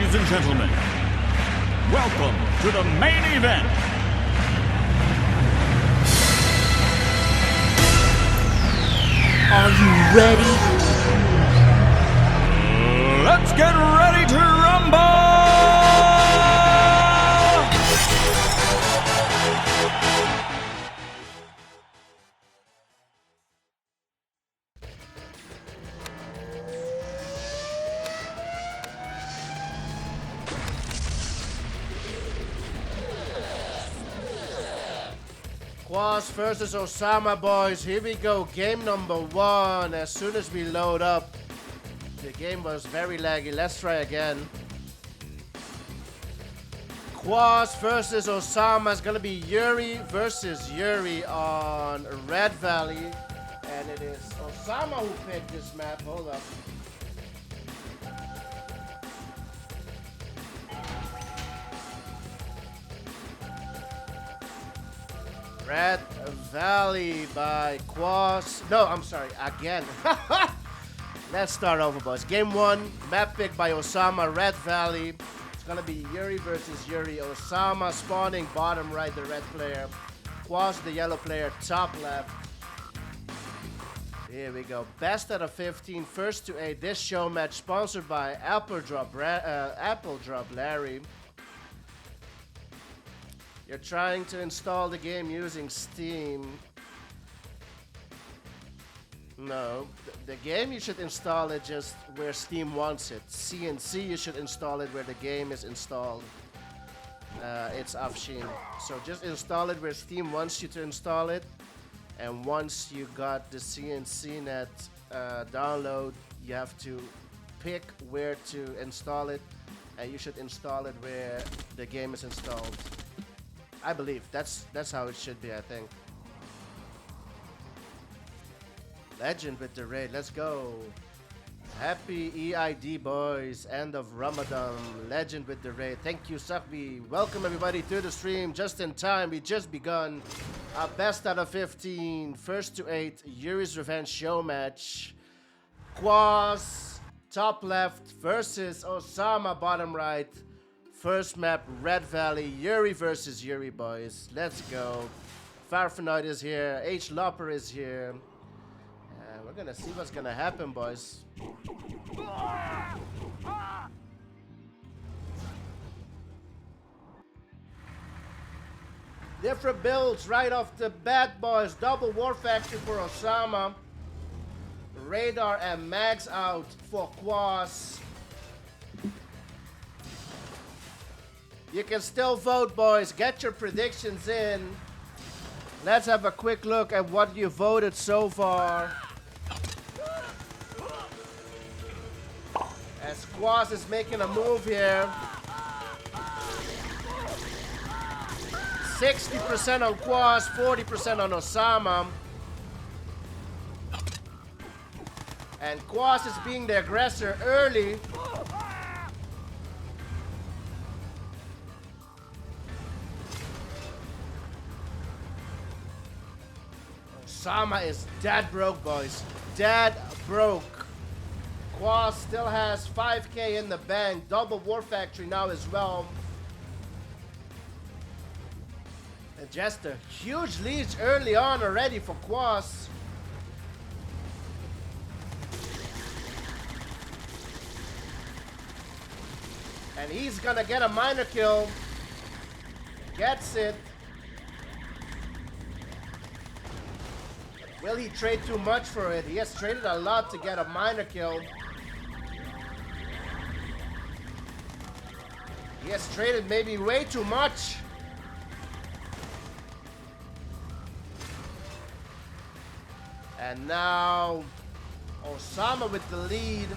Ladies and gentlemen, welcome to the main event. Are you ready? Let's get ready to rumble! Kwos versus Ossama, boys. Here we go. Game number 1. As soon as we load up, the game was very laggy. Let's try again. Kwos versus Ossama is gonna be Yuri versus Yuri on Red Valley. And it is Ossama who picked this map. Hold up. Red Valley by Kwos. No, I'm sorry. Again. Let's start over, boys. Game 1, map pick by Ossama, Red Valley. It's gonna be Yuri versus Yuri. Ossama spawning bottom right, the red player. Kwos, the yellow player, top left. Here we go. Best out of 15, first to 8. This show match sponsored by Apple Drop Larry. You're trying to install the game using Steam. No, the game you should install it just where Steam wants it. CNC you should install it where the game is installed. It's Afshin. So just install it where Steam wants you to install it. And once you got the CNC net download, you have to pick where to install it. And you should install it where the game is installed. I believe that's how it should be, I think. Legend with the raid, let's go. Happy EID, boys. End of Ramadan. Legend with the raid. Thank you, Sakbi. Welcome everybody to the stream. Just in time, we just begun our best out of 15, first to 8, Yuri's Revenge show match. Kwos, top left versus Ossama, bottom right. First map, Red Valley, Yuri versus Yuri, boys. Let's go. Farfanoid is here. H. Lopper is here. We're gonna see what's gonna happen, boys. Different builds right off the bat, boys. Double War Factory for Ossama. Radar and Mags out for Kwos. You can still vote, boys. Get your predictions in. Let's have a quick look at what you voted so far. As Kwos is making a move here. 60% on Kwos, 40% on Ossama. And Kwos is being the aggressor early. Ossama is dead broke, boys. Dead broke. Kwos still has 5k in the bank. Double War Factory now as well. And just a huge lead early on already for Kwos. And he's gonna get a minor kill. Gets it. Will he trade too much for it? He has traded a lot to get a minor kill. He has traded maybe way too much. And now Ossama with the lead.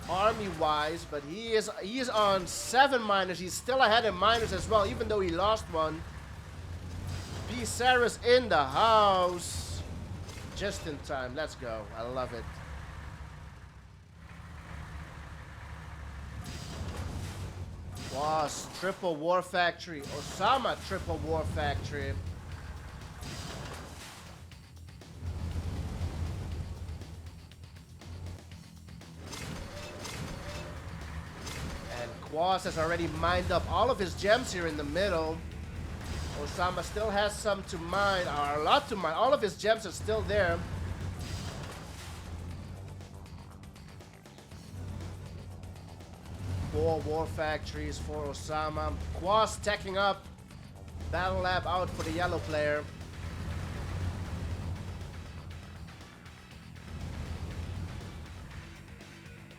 Army-wise, but he is on 7 minors. He's still ahead in minors as well, even though he lost one. P. Sarah's in the house. Just in time. Let's go. I love it. Kwos, triple War Factory. Ossama, triple War Factory. Kwos has already mined up all of his gems here in the middle. Ossama still has some to mine, or a lot to mine. All of his gems are still there. Four war factories for Ossama. Kwos teching up. Battle Lab out for the yellow player.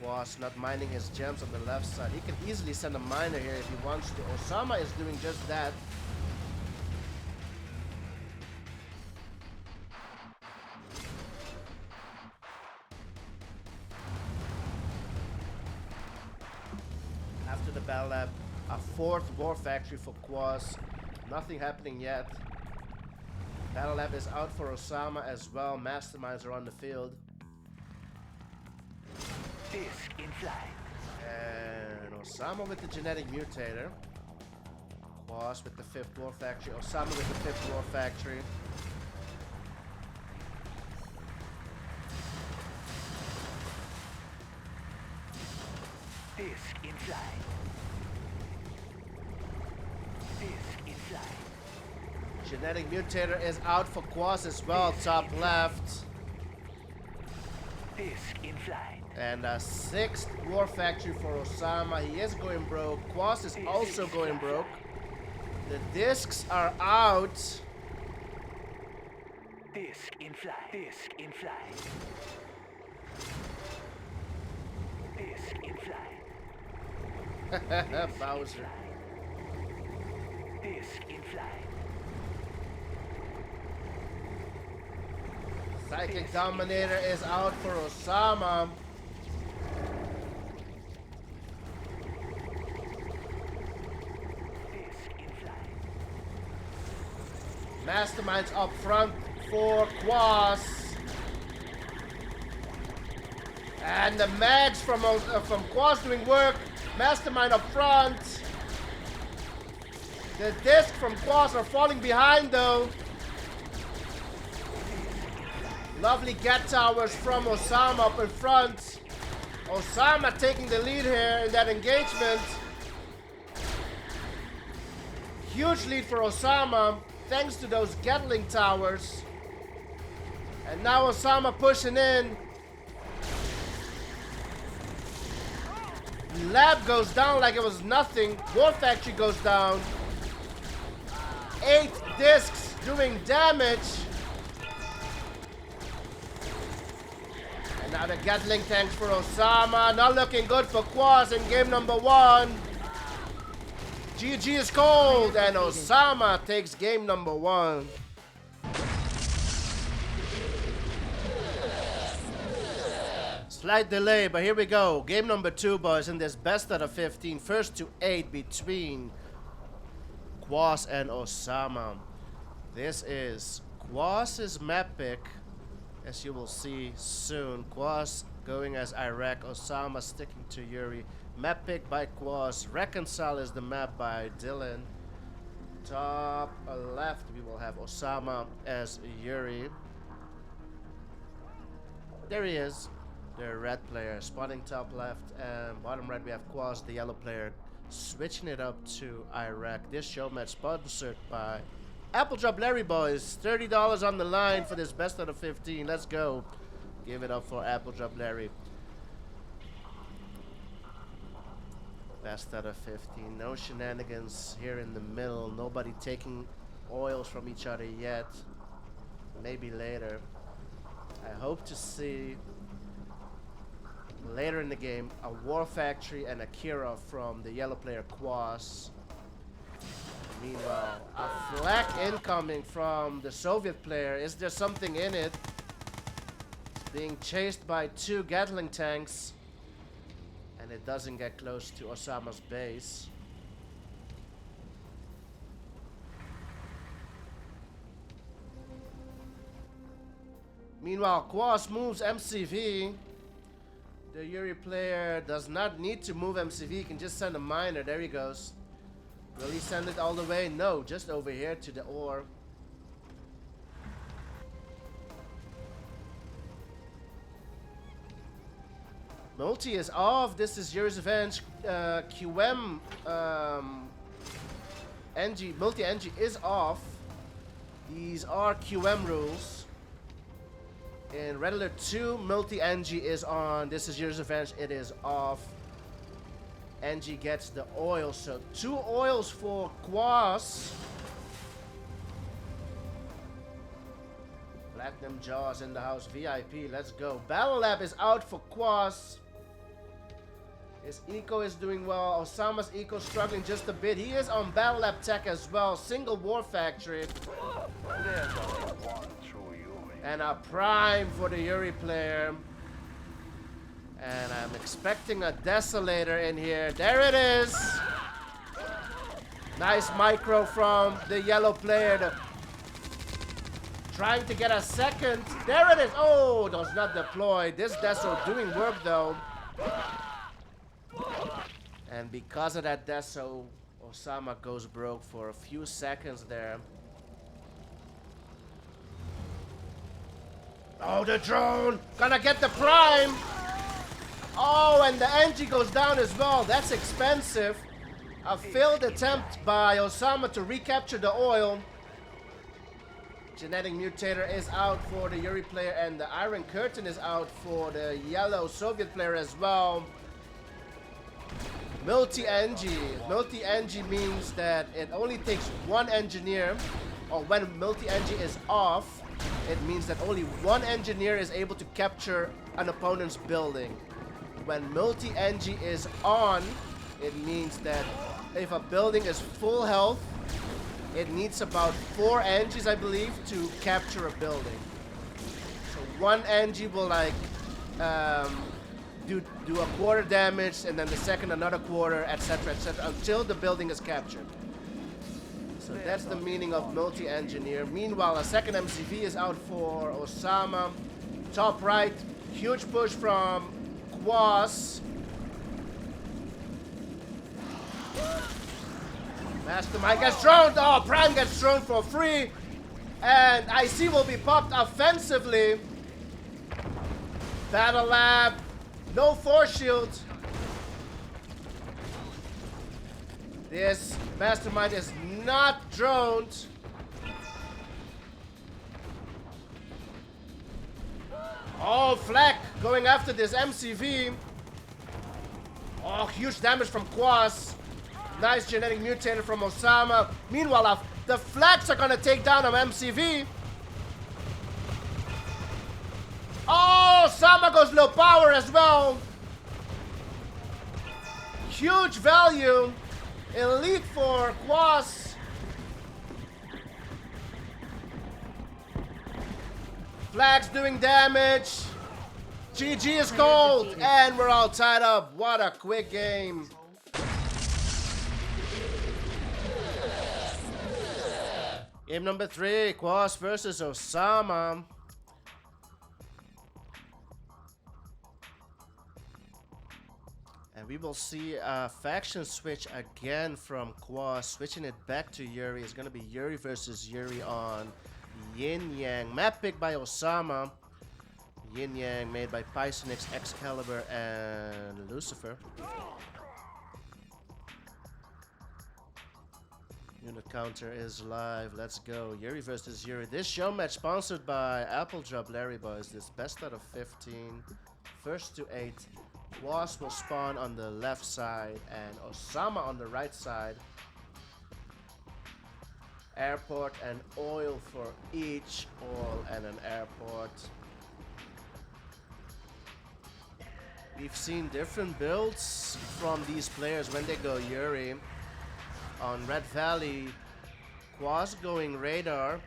Kwos not mining his gems on the left side. He can easily send a miner here if he wants to. Ossama is doing just that. After the Battle Lab, a fourth war factory for Kwos. Nothing happening yet. Battle Lab is out for Ossama as well. Masterminds are on the field. Disc in flight. And Ossama with the genetic mutator. Kwos with the fifth war factory. Ossama with the fifth war factory. Disc in flight. Disc in flight. Genetic mutator is out for Kwos as well, top left. Disc in flight. And a sixth war factory for Ossama. He is going broke. Kwos is also going broke. The discs are out. Disc in flight. Disc in flight. Disc in flight. Bowser. Disc in flight. Psychic Dominator is out for Ossama. Disc in flight. Masterminds up front for Kwos. And the mags from Kwos doing work. Mastermind up front. The disc from Kwos are falling behind though. Lovely get towers from Ossama up in front. Ossama taking the lead here in that engagement. Huge lead for Ossama thanks to those Gatling towers. And now Ossama pushing in. Lab goes down like it was nothing. War Factory goes down. 8 discs doing damage. And now the Gatling tanks for Ossama. Not looking good for Kwos in game number 1. GG is cold and Ossama takes game number 1. Slight delay, but here we go. Game number 2, boys, in this best out of 15. First to 8 between Kwos and Ossama. This is Kwos' map pick, as you will see soon. Kwos going as Iraq, Ossama sticking to Yuri. Map pick by Kwos. Reconcile is the map by Dylan. Top left, we will have Ossama as Yuri. There he is. The red player spawning top left, and bottom right we have Kwos, the yellow player, switching it up to Iraq. This show match sponsored by Apple Drop Larry, boys. $30 on the line for this best out of 15. Let's go. Give it up for Apple Drop Larry. Best out of 15. No shenanigans here in the middle. Nobody taking oils from each other yet. Maybe later. I hope to see later in the game a War Factory and a Kira from the yellow player Kwos. Meanwhile, a flak incoming from the Soviet player. Is there something in it? It's being chased by 2 Gatling tanks. And it doesn't get close to Ossama's base. Meanwhile, Kwos moves MCV. The Yuri player does not need to move MCV. He can just send a miner. There he goes. Will he send it all the way? No, just over here to the ore. Multi is off. This is Yuri's Revenge. QM NG, Multi NG is off. These are QM rules. In Red Alert 2, Multi NG is on. This is Yuri's Revenge. It is off. NG gets the oil. So 2 oils for Kwos. Platinum Jaws in the house. VIP. Let's go. Battle Lab is out for Kwos. His eco is doing well. Ossama's eco struggling just a bit. He is on Battle Lab tech as well. Single War Factory. There's only one true Yuri. And a prime for the Yuri player. And I'm expecting a Desolator in here. There it is. Nice micro from the yellow player. Trying to get a second. There it is. Oh, does not deploy. This Deso doing work though. And because of that Deso, Ossama goes broke for a few seconds there. Oh, the drone! Gonna get the prime! Oh, and the NG goes down as well. That's expensive. A failed attempt by Ossama to recapture the oil. Genetic Mutator is out for the Yuri player, and the Iron Curtain is out for the yellow Soviet player as well. Multi-NG. Multi-NG means that it only takes one engineer, or when multi-NG is off, it means that only one engineer is able to capture an opponent's building. When multi-NG is on, it means that if a building is full health, it needs about 4 NGs, I believe, to capture a building. So one NG will like do a quarter damage, and then the second another quarter, etc., until the building is captured. So that's the meaning of multi-engineer. Meanwhile, a second MCV is out for Ossama. Top right, huge push from Kwos. Mastermind gets thrown. Oh, Prime gets thrown for free. And IC will be popped offensively. Battle Lab. No force shield. This Mastermind is not droned. Oh, Fleck going after this MCV. Oh, huge damage from Kwos. Nice genetic mutator from Ossama. Meanwhile, the Flacks are gonna take down an MCV. Oh, Ossama goes low power as well. Huge value. Elite for Kwos. Flags doing damage. GG is cold. And we're all tied up. What a quick game. Game number 3, Kwos versus Ossama. And we will see a faction switch again from Kwos, switching it back to Yuri. It's going to be Yuri versus Yuri on Yin Yang. Map pick by Ossama. Yin Yang made by Pisonix, Excalibur, and Lucifer. Unit counter is live. Let's go. Yuri versus Yuri. This show match sponsored by Apple Drop Larry Boys. This best out of 15. First to 8. Kwos will spawn on the left side and Ossama on the right side. Airport and oil for each. Oil and an airport. We've seen different builds from these players when they go Yuri. On Red Valley, Kwos going radar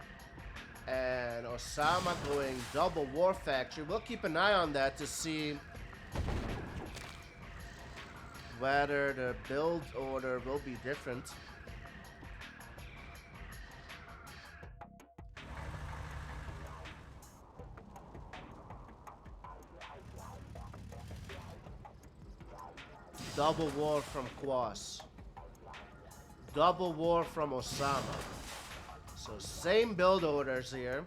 and Ossama going double war factory. We'll keep an eye on that to see whether the build order will be different. Double war from Kwos. Double war from Ossama. So same build orders here.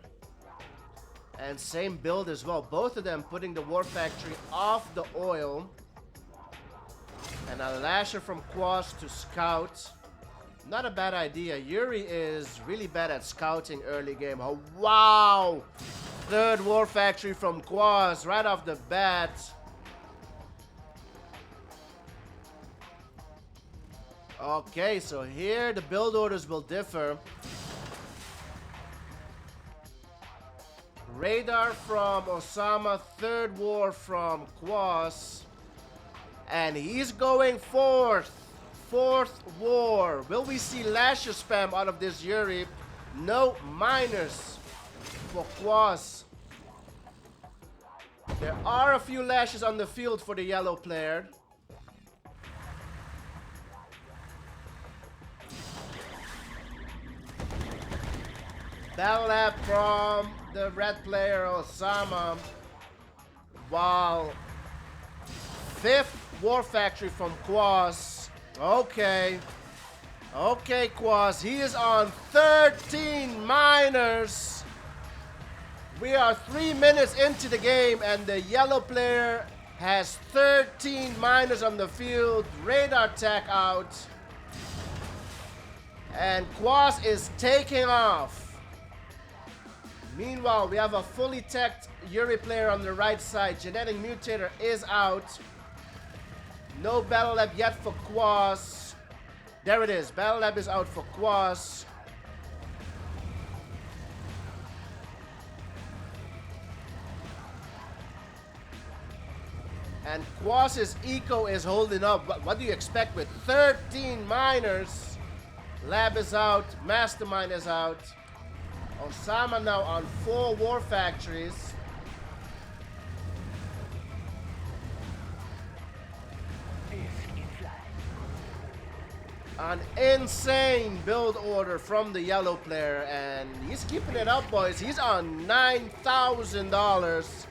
And same build as well. Both of them putting the War Factory off the oil. And a Lasher from Kwos to scout. Not a bad idea. Yuri is really bad at scouting early game. Oh, wow! Third War Factory from Kwos right off the bat. Okay, so here the build orders will differ. Radar from Ossama, third war from Kwos. And he's going fourth. Fourth war. Will we see Lasher spam out of this Yuri? No minors for Kwos. There are a few Lashes on the field for the yellow player. Battle Lab from the red player Ossama. While fifth War Factory from Kwos. Okay. Okay, Kwos. He is on 13 minors. We are 3 minutes into the game and the yellow player has 13 minors on the field. Radar tech out. And Kwos is taking off. Meanwhile, we have a fully teched Yuri player on the right side. Genetic Mutator is out. No Battle Lab yet for Kwos. There it is. Battle Lab is out for Kwos. And Kwos' eco is holding up. What do you expect with 13 minors? Lab is out. Mastermind is out. Ossama now on 4 War Factories. An insane build order from the yellow player, and he's keeping it up, boys. He's on $9,000,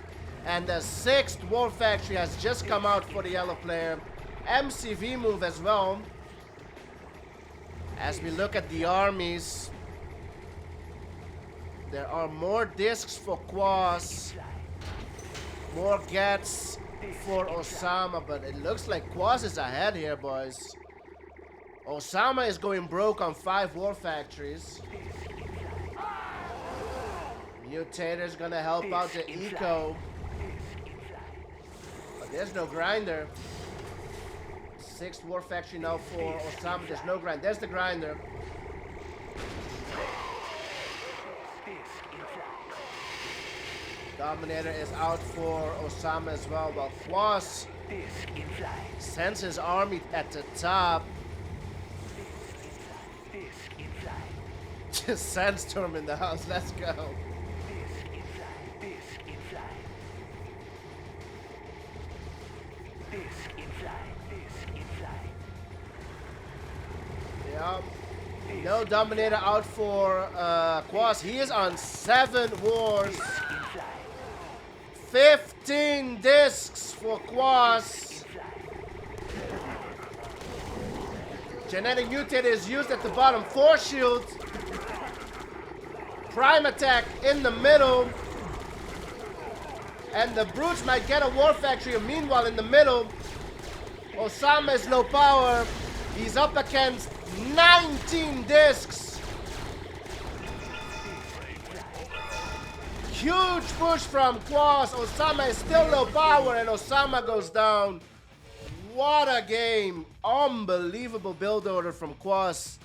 and the 6th War Factory has just come out for the yellow player. MCV move as well. As we look at the armies, there are more discs for Kwos, more gets for Ossama, but it looks like Kwos is ahead here, boys. Ossama is going broke on 5 War Factories. Mutator's gonna help out the eco. But there's no grinder. 6th War Factory now for Ossama. There's no grind. There's the grinder. Dominator is out for Ossama as well. While Kwos sends his army at the top. Just Sandstorm in the house. Let's go. Yep. No Dominator out for Kwos. He is on 7 wars. 15 discs for Kwos. Genetic Mutator is used at the bottom. 4 shields. Prime attack in the middle. And the Brutes might get a War Factory. Meanwhile, in the middle, Ossama is low power. He's up against 19 discs. Huge push from Kwos. Ossama is still low power and Ossama goes down. What a game. Unbelievable build order from Kwos.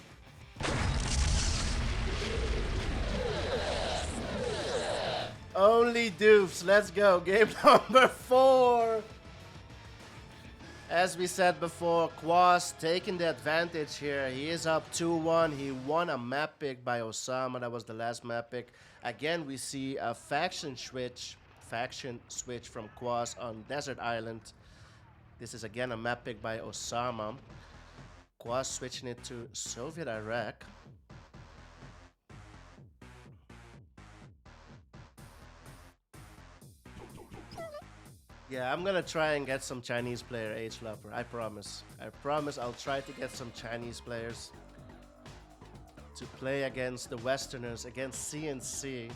Only doofs. Let's go. Game number 4. As we said before, Kwos taking the advantage here. He is up 2-1. He won a map pick by Ossama. That was the last map pick. Again, we see a faction switch from Kwos on Desert Island. This is again a map pick by Ossama. Kwos switching it to Soviet Iraq. Yeah, I'm gonna try and get some Chinese player age lover. I promise. I promise I'll try to get some Chinese players to play against the Westerners, against CNC.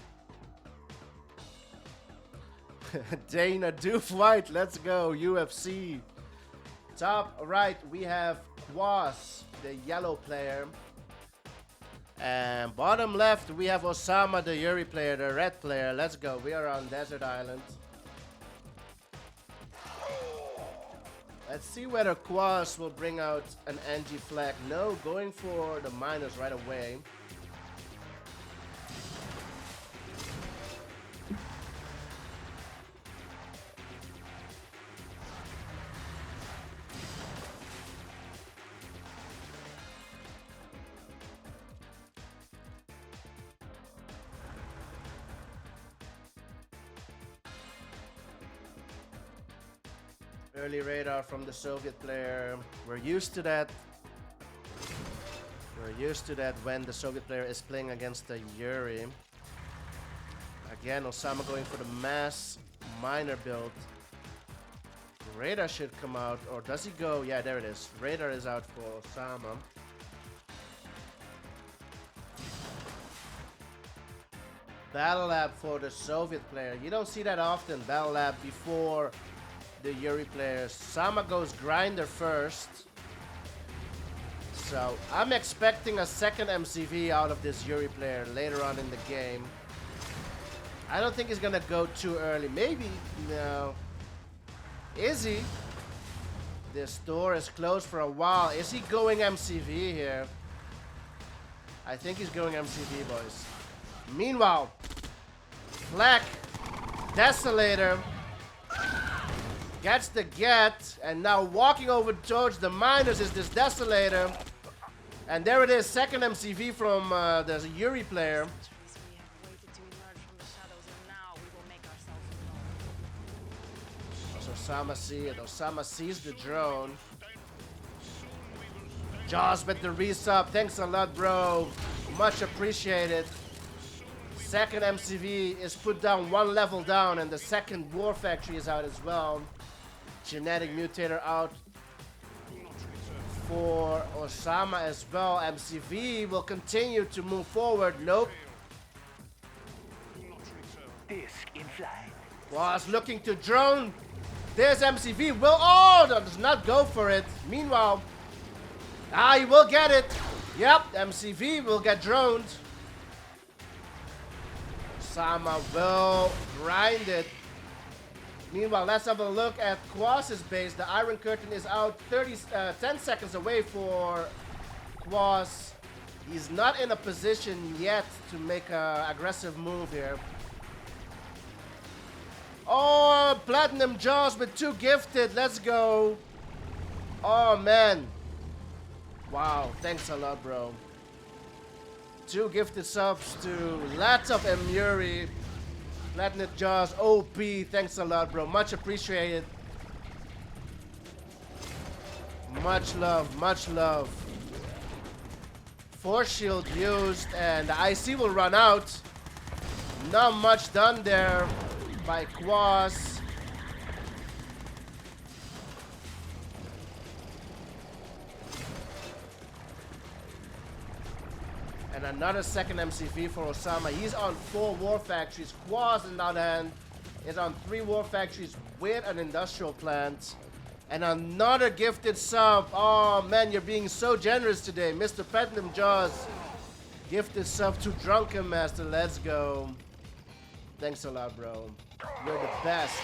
Dana Doof White, let's go, UFC. Top right, we have Kwos, the yellow player. And bottom left, we have Ossama, the Yuri player, the red player. Let's go, we are on Desert Island. Let's see whether Kwos will bring out an NG flag. No, going for the miners right away. Early radar from the Soviet player. We're used to that. We're used to that when the Soviet player is playing against the Yuri. Again, Ossama going for the mass miner build. Radar should come out, or does he go? Yeah, there it is. Radar is out for Ossama. Battle Lab for the Soviet player. You don't see that often, Battle Lab before the Yuri players. Sama goes grinder first. So I'm expecting a second MCV out of this Yuri player later on in the game. I don't think he's gonna go too early. Maybe, no. Is he? This door is closed for a while. Is he going MCV here? I think he's going MCV, boys. Meanwhile, Black Desolator gets the get, and now walking over towards the miners is this Desolator. And there it is, second MCV from the Yuri player. Ossama sees it. Ossama sees the drone. Jaws with the resub. Thanks a lot, bro. Much appreciated. Second MCV is put down one level down, and the second War Factory is out as well. Genetic Mutator out for Ossama as well. MCV will continue to move forward. Nope. Was looking to drone. There's MCV. Will, oh, does not go for it. Meanwhile, he will get it. Yep, MCV will get droned. Ossama will grind it. Meanwhile, let's have a look at Kwos' base. The Iron Curtain is out 10 seconds away for Kwos. He's not in a position yet to make an aggressive move here. Oh, Platinum Jaws with 2 gifted. Let's go. Oh, man. Wow, thanks a lot, bro. 2 gifted subs to Latov and Yuri. Platinum Jaws, OP, thanks a lot, bro. Much appreciated. Much love, much love. Force shield used, and the IC will run out. Not much done there by Kwos. And another second MCV for Ossama. He's on 4 War Factories. Kwos, on the other hand, is on 3 War Factories with an industrial plant. And another gifted sub. Oh, man, you're being so generous today. Mr. Platinum Jaws. Gifted sub to Drunken Master. Let's go. Thanks a lot, bro. You're the best.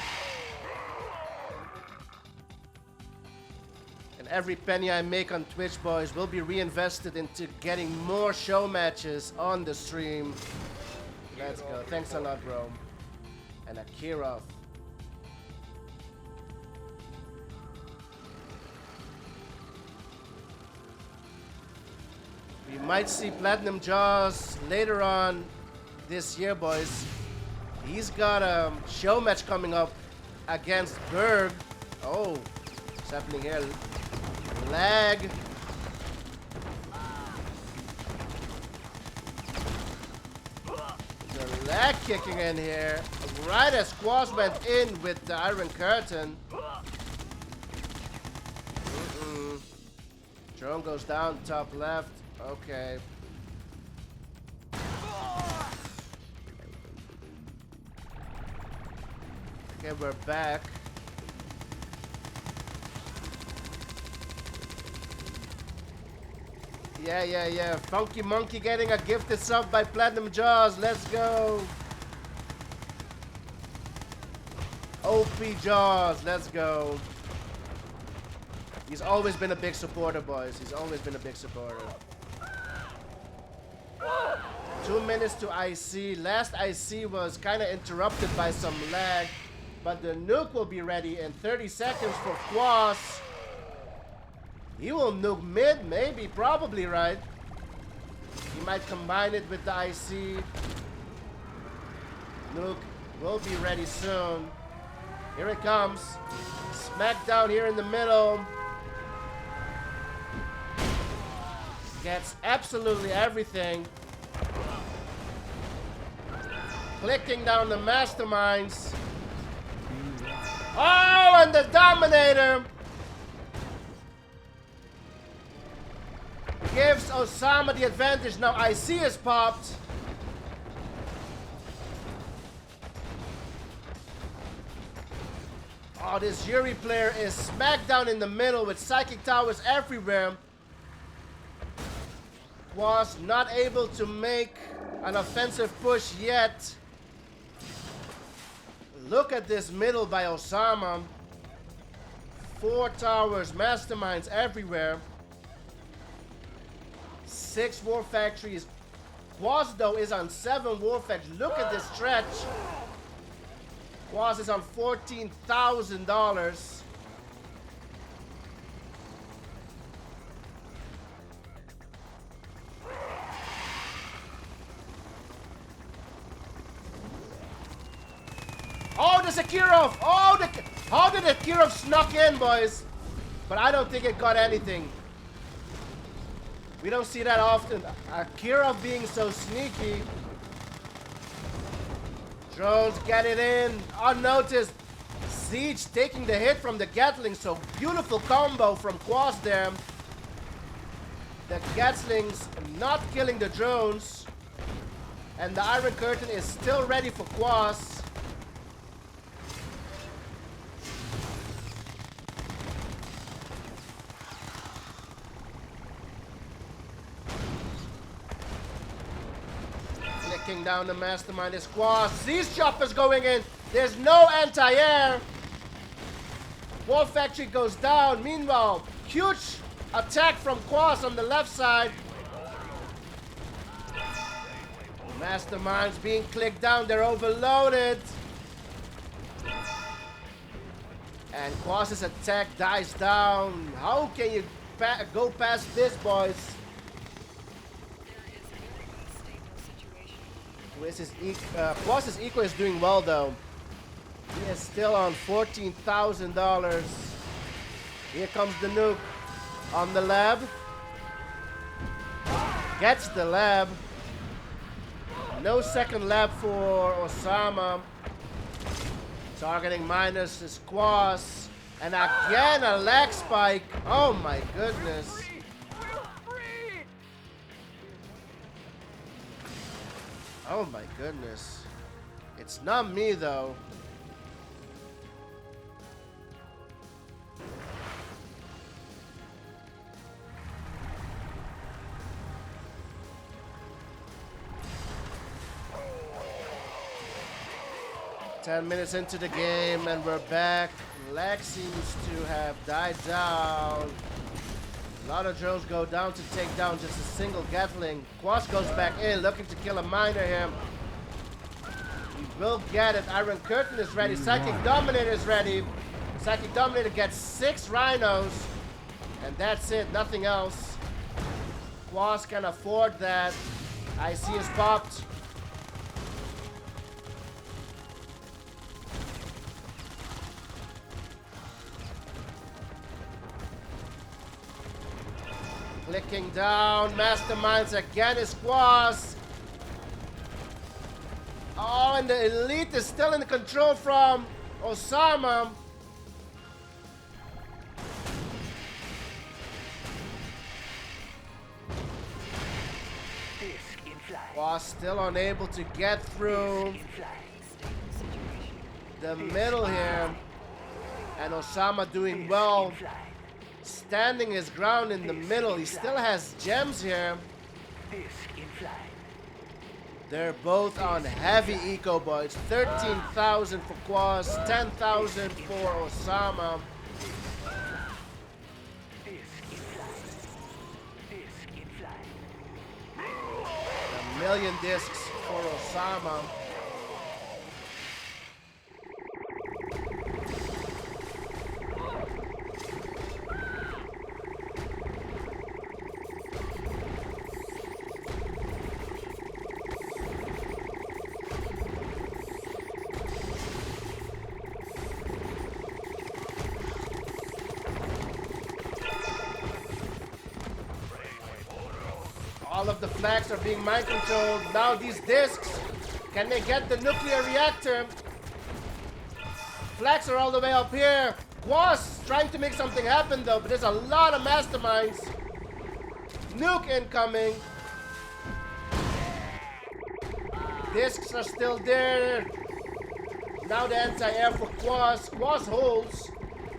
And every penny I make on Twitch, boys, will be reinvested into getting more show matches on the stream. Let's go. Thanks a lot, bro. And Akirov. We might see Platinum Jaws later on this year, boys. He's got a show match coming up against Berg. Oh, what's happening here? Lag. The lag kicking in here. Right as Kwos went in with the Iron Curtain. Drone goes down top left. Okay. Okay, we're back. Yeah. Funky Monkey getting a gifted sub by Platinum Jaws. Let's go. OP Jaws. Let's go. He's always been a big supporter, boys. He's always been a big supporter. 2 minutes to IC. Last IC was kind of interrupted by some lag. But the nuke will be ready in 30 seconds for Kwos. He will nuke mid, maybe, probably, right? He might combine it with the IC. Nuke will be ready soon. Here it comes. Smackdown here in the middle. Gets absolutely everything. Clicking down the masterminds. Oh, and the Dominator gives Ossama the advantage. Now IC is popped. Oh, this Yuri player is smacked down in the middle with psychic towers everywhere. Was not able to make an offensive push yet. Look at this middle by Ossama. 4 towers, masterminds everywhere. 6 war factories. Kwos though is on 7 war factories. Look at this stretch. Kwos is on $14,000. Oh, the Sekirov! Oh, how did the Kirov snuck in, boys? But I don't think it got anything. We don't see that often. Kirov being so sneaky. Drones get it in, unnoticed. Siege taking the hit from the Gatling, so beautiful combo from Kwos there. The Gatlings not killing the drones. And the Iron Curtain is still ready for Kwos. Clicking down the mastermind is Kwos. These choppers going in. There's no anti-air. War factory goes down. Meanwhile, huge attack from Kwos on the left side. Masterminds being clicked down. They're overloaded. And Kwos' attack dies down. How can you go past this, boys? Kwos' eco is doing well though. He is still on $14,000. Here comes the nuke on the lab. Gets the lab. No second lab for Ossama. Targeting minus is Kwos. And again a lag spike. Oh my goodness. Oh my goodness. It's not me though. Ten minutes into the game and we're back. Lag seems to have died down. A lot of drones go down to take down just a single Gatling. Kwos goes back in, looking to kill a miner here. He will get it. Iron Curtain is ready. Psychic Dominator is ready. Psychic Dominator gets 6 rhinos. And that's it, nothing else. Kwos can afford that. IC is popped. Clicking down, masterminds again is Kwos. Oh, and the elite is still in control from Ossama. Kwos still unable to get through. the middle here. And Ossama doing well, standing his ground in the middle. He still has gems here. They're both on heavy eco, boys. 13,000 for Kwos, 10,000 for Ossama. A million discs for Ossama. All of the flags are being mind controlled. Now these discs, can they get the nuclear reactor? Flags are all the way up here. Kwos trying to make something happen though, but there's a lot of masterminds. Nuke incoming. Discs are still there. Now the anti-air for Kwos. Kwos holds.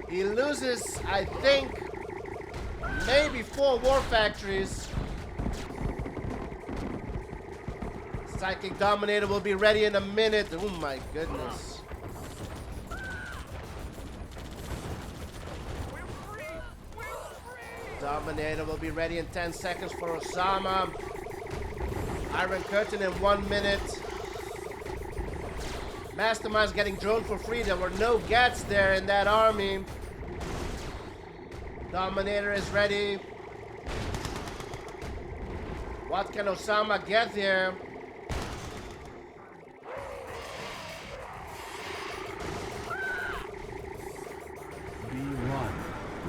He loses, I think, maybe 4 war factories. Psychic Dominator will be ready in a minute. Oh my goodness. Dominator will be ready in 10 seconds for Ossama. Iron Curtain in 1 minute. Mastermind's getting drone for free. There were no gats there in that army. Dominator is ready. What can Ossama get here?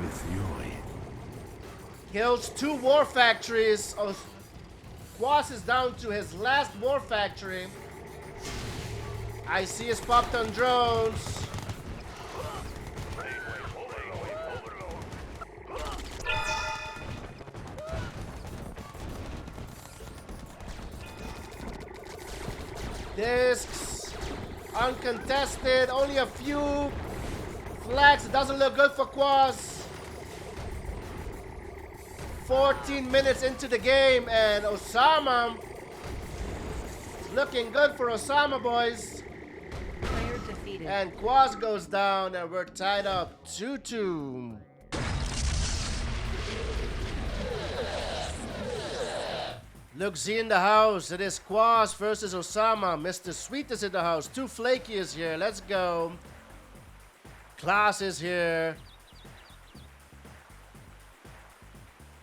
With Yuri. Kills 2 war factories. Kwos is down to his last war factory. I see his popped on drones. Discs uncontested, only a few flags. It doesn't look good for Kwos. 14 minutes into the game, and Ossama looking good for Ossama, boys. Player defeated. And Kwos goes down, and we're tied up 2-2. Look, Z in the house. It is Kwos versus Ossama. Mr. Sweet is in the house. Too Flaky is here. Let's go. Class is here.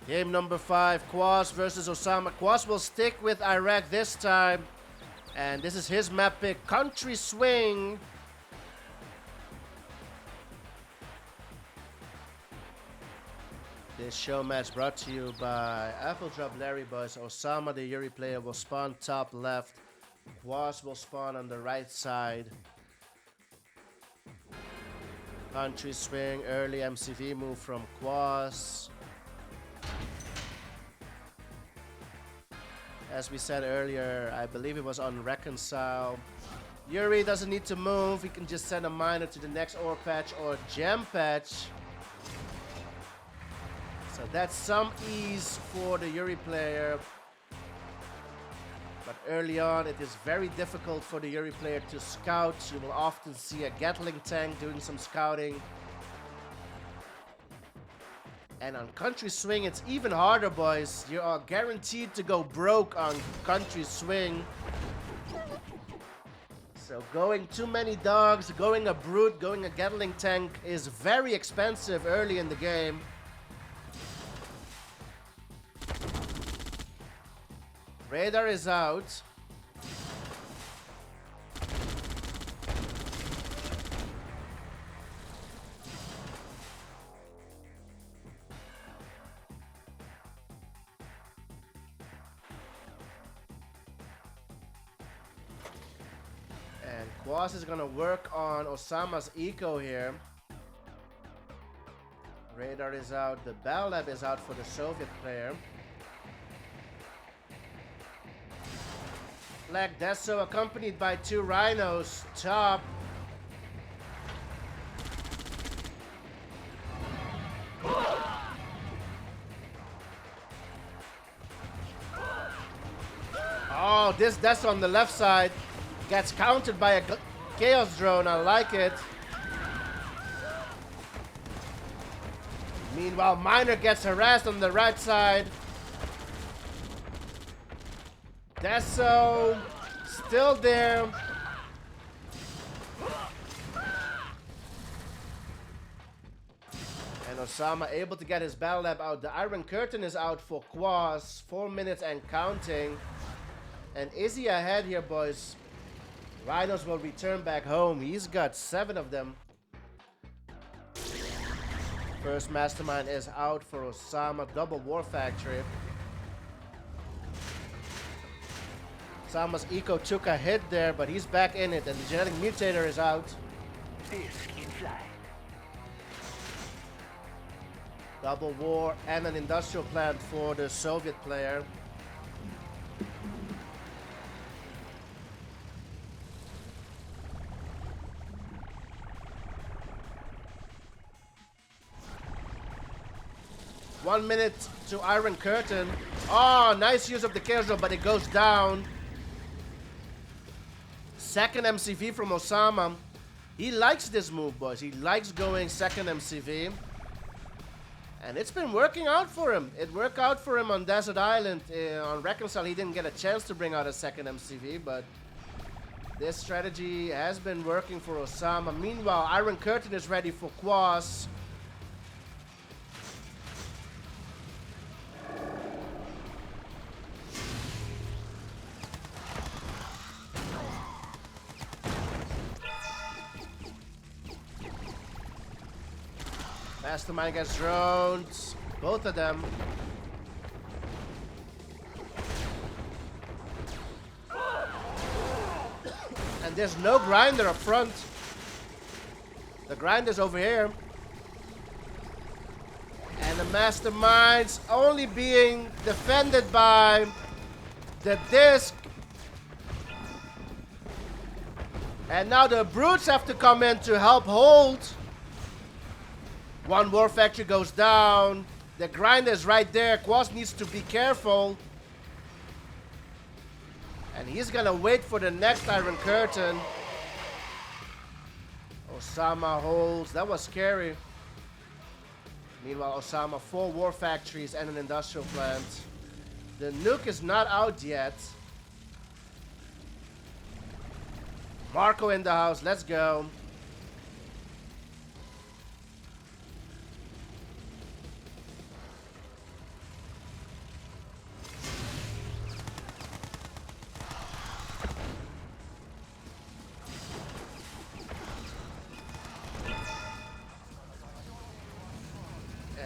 Game number 5, Kwos versus Ossama. Kwos will stick with Iraq this time. And this is his map pick, Country Swing. This show match brought to you by Apple Drop Larry Boys. Ossama, the Yuri player, will spawn top left. Kwos will spawn on the right side. Country Swing, early MCV move from Kwos. As we said earlier, I believe it was on Reconcile. Yuri doesn't need to move. He can just send a miner to the next ore patch or gem patch. So that's some ease for the Yuri player. But early on, it is very difficult for the Yuri player to scout. You will often see a Gatling tank doing some scouting. And on Country Swing, it's even harder, boys. You are guaranteed to go broke on Country Swing. So going too many dogs, going a Brute, going a Gatling tank is very expensive early in the game. Radar is out. And Kwos is gonna work on Ossama's eco here. Radar is out. The Bell Lab is out for the Soviet player. Black Deso accompanied by 2 Rhinos top. this Death on the left side gets countered by a Chaos Drone. I like it. Meanwhile, Miner gets harassed on the right side. Deso still there. And Ossama able to get his Battle Lab out. The Iron Curtain is out for Kwos. 4 minutes and counting. And is he ahead here, boys? Rhinos will return back home. He's got 7 of them. First Mastermind is out for Ossama. Double War Factory. Osama's Eco took a hit there, but he's back in it. And the Genetic Mutator is out. Double War and an Industrial Plant for the Soviet player. One minute to Iron Curtain. Oh, nice use of the Chaos Drone, but it goes down. Second MCV from Ossama. He likes this move, boys. He likes going second MCV. And it's been working out for him. It worked out for him on Desert Island. On Reconcile, he didn't get a chance to bring out a second MCV, but this strategy has been working for Ossama. Meanwhile, Iron Curtain is ready for Kwos. Mastermind gets drones. Both of them. And there's no grinder up front. The grinder's over here. And the Mastermind's only being defended by the disc. And now the brutes have to come in to help hold. One War Factory goes down. The grinder is right there. Kwos needs to be careful. And he's gonna wait for the next Iron Curtain. Ossama holds. That was scary. Meanwhile, Ossama, 4 War Factories and an Industrial Plant. The nuke is not out yet. Marco in the house. Let's go.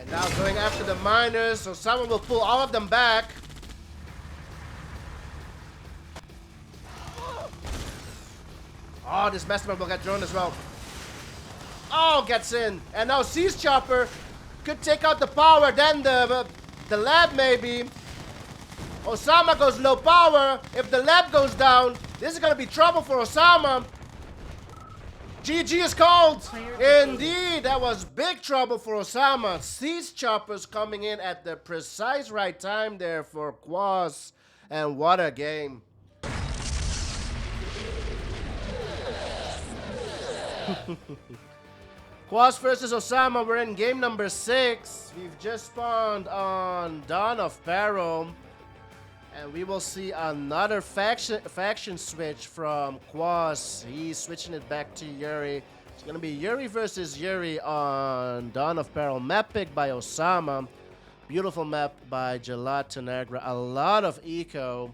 Now going after the miners, so someone will pull all of them back. Oh, this Mastermind will get drawn as well. Oh, gets in. And now Siege Chopper could take out the power, then the lab maybe. Ossama goes low power. If the lab goes down, this is going to be trouble for Ossama. GG is called. Indeed, that was big trouble for Ossama. Siege Choppers coming in at the precise right time there for Kwos. And what a game. Kwos versus Ossama. We're in game number 6. We've just spawned on Dawn of Peril. And we will see another faction switch from Kwos. He's switching it back to Yuri. It's going to be Yuri versus Yuri on Dawn of Peril. Map picked by Ossama. Beautiful map by Jalad Tanagra. A lot of eco.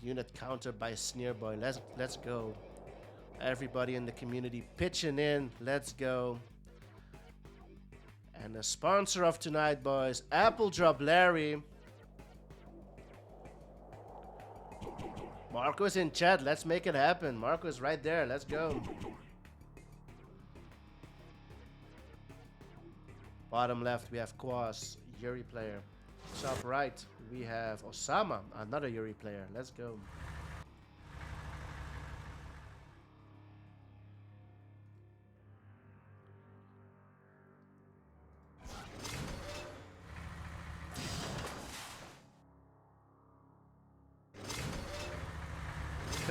Unit counter by Sneerboy. Let's go. Everybody in the community pitching in. Let's go. And the sponsor of tonight, boys, Apple Drop Larry. Marco is in chat. Let's make it happen. Marco is right there. Let's go. Bottom left, we have Kwos, Yuri player. Top right, we have Ossama, another Yuri player. Let's go.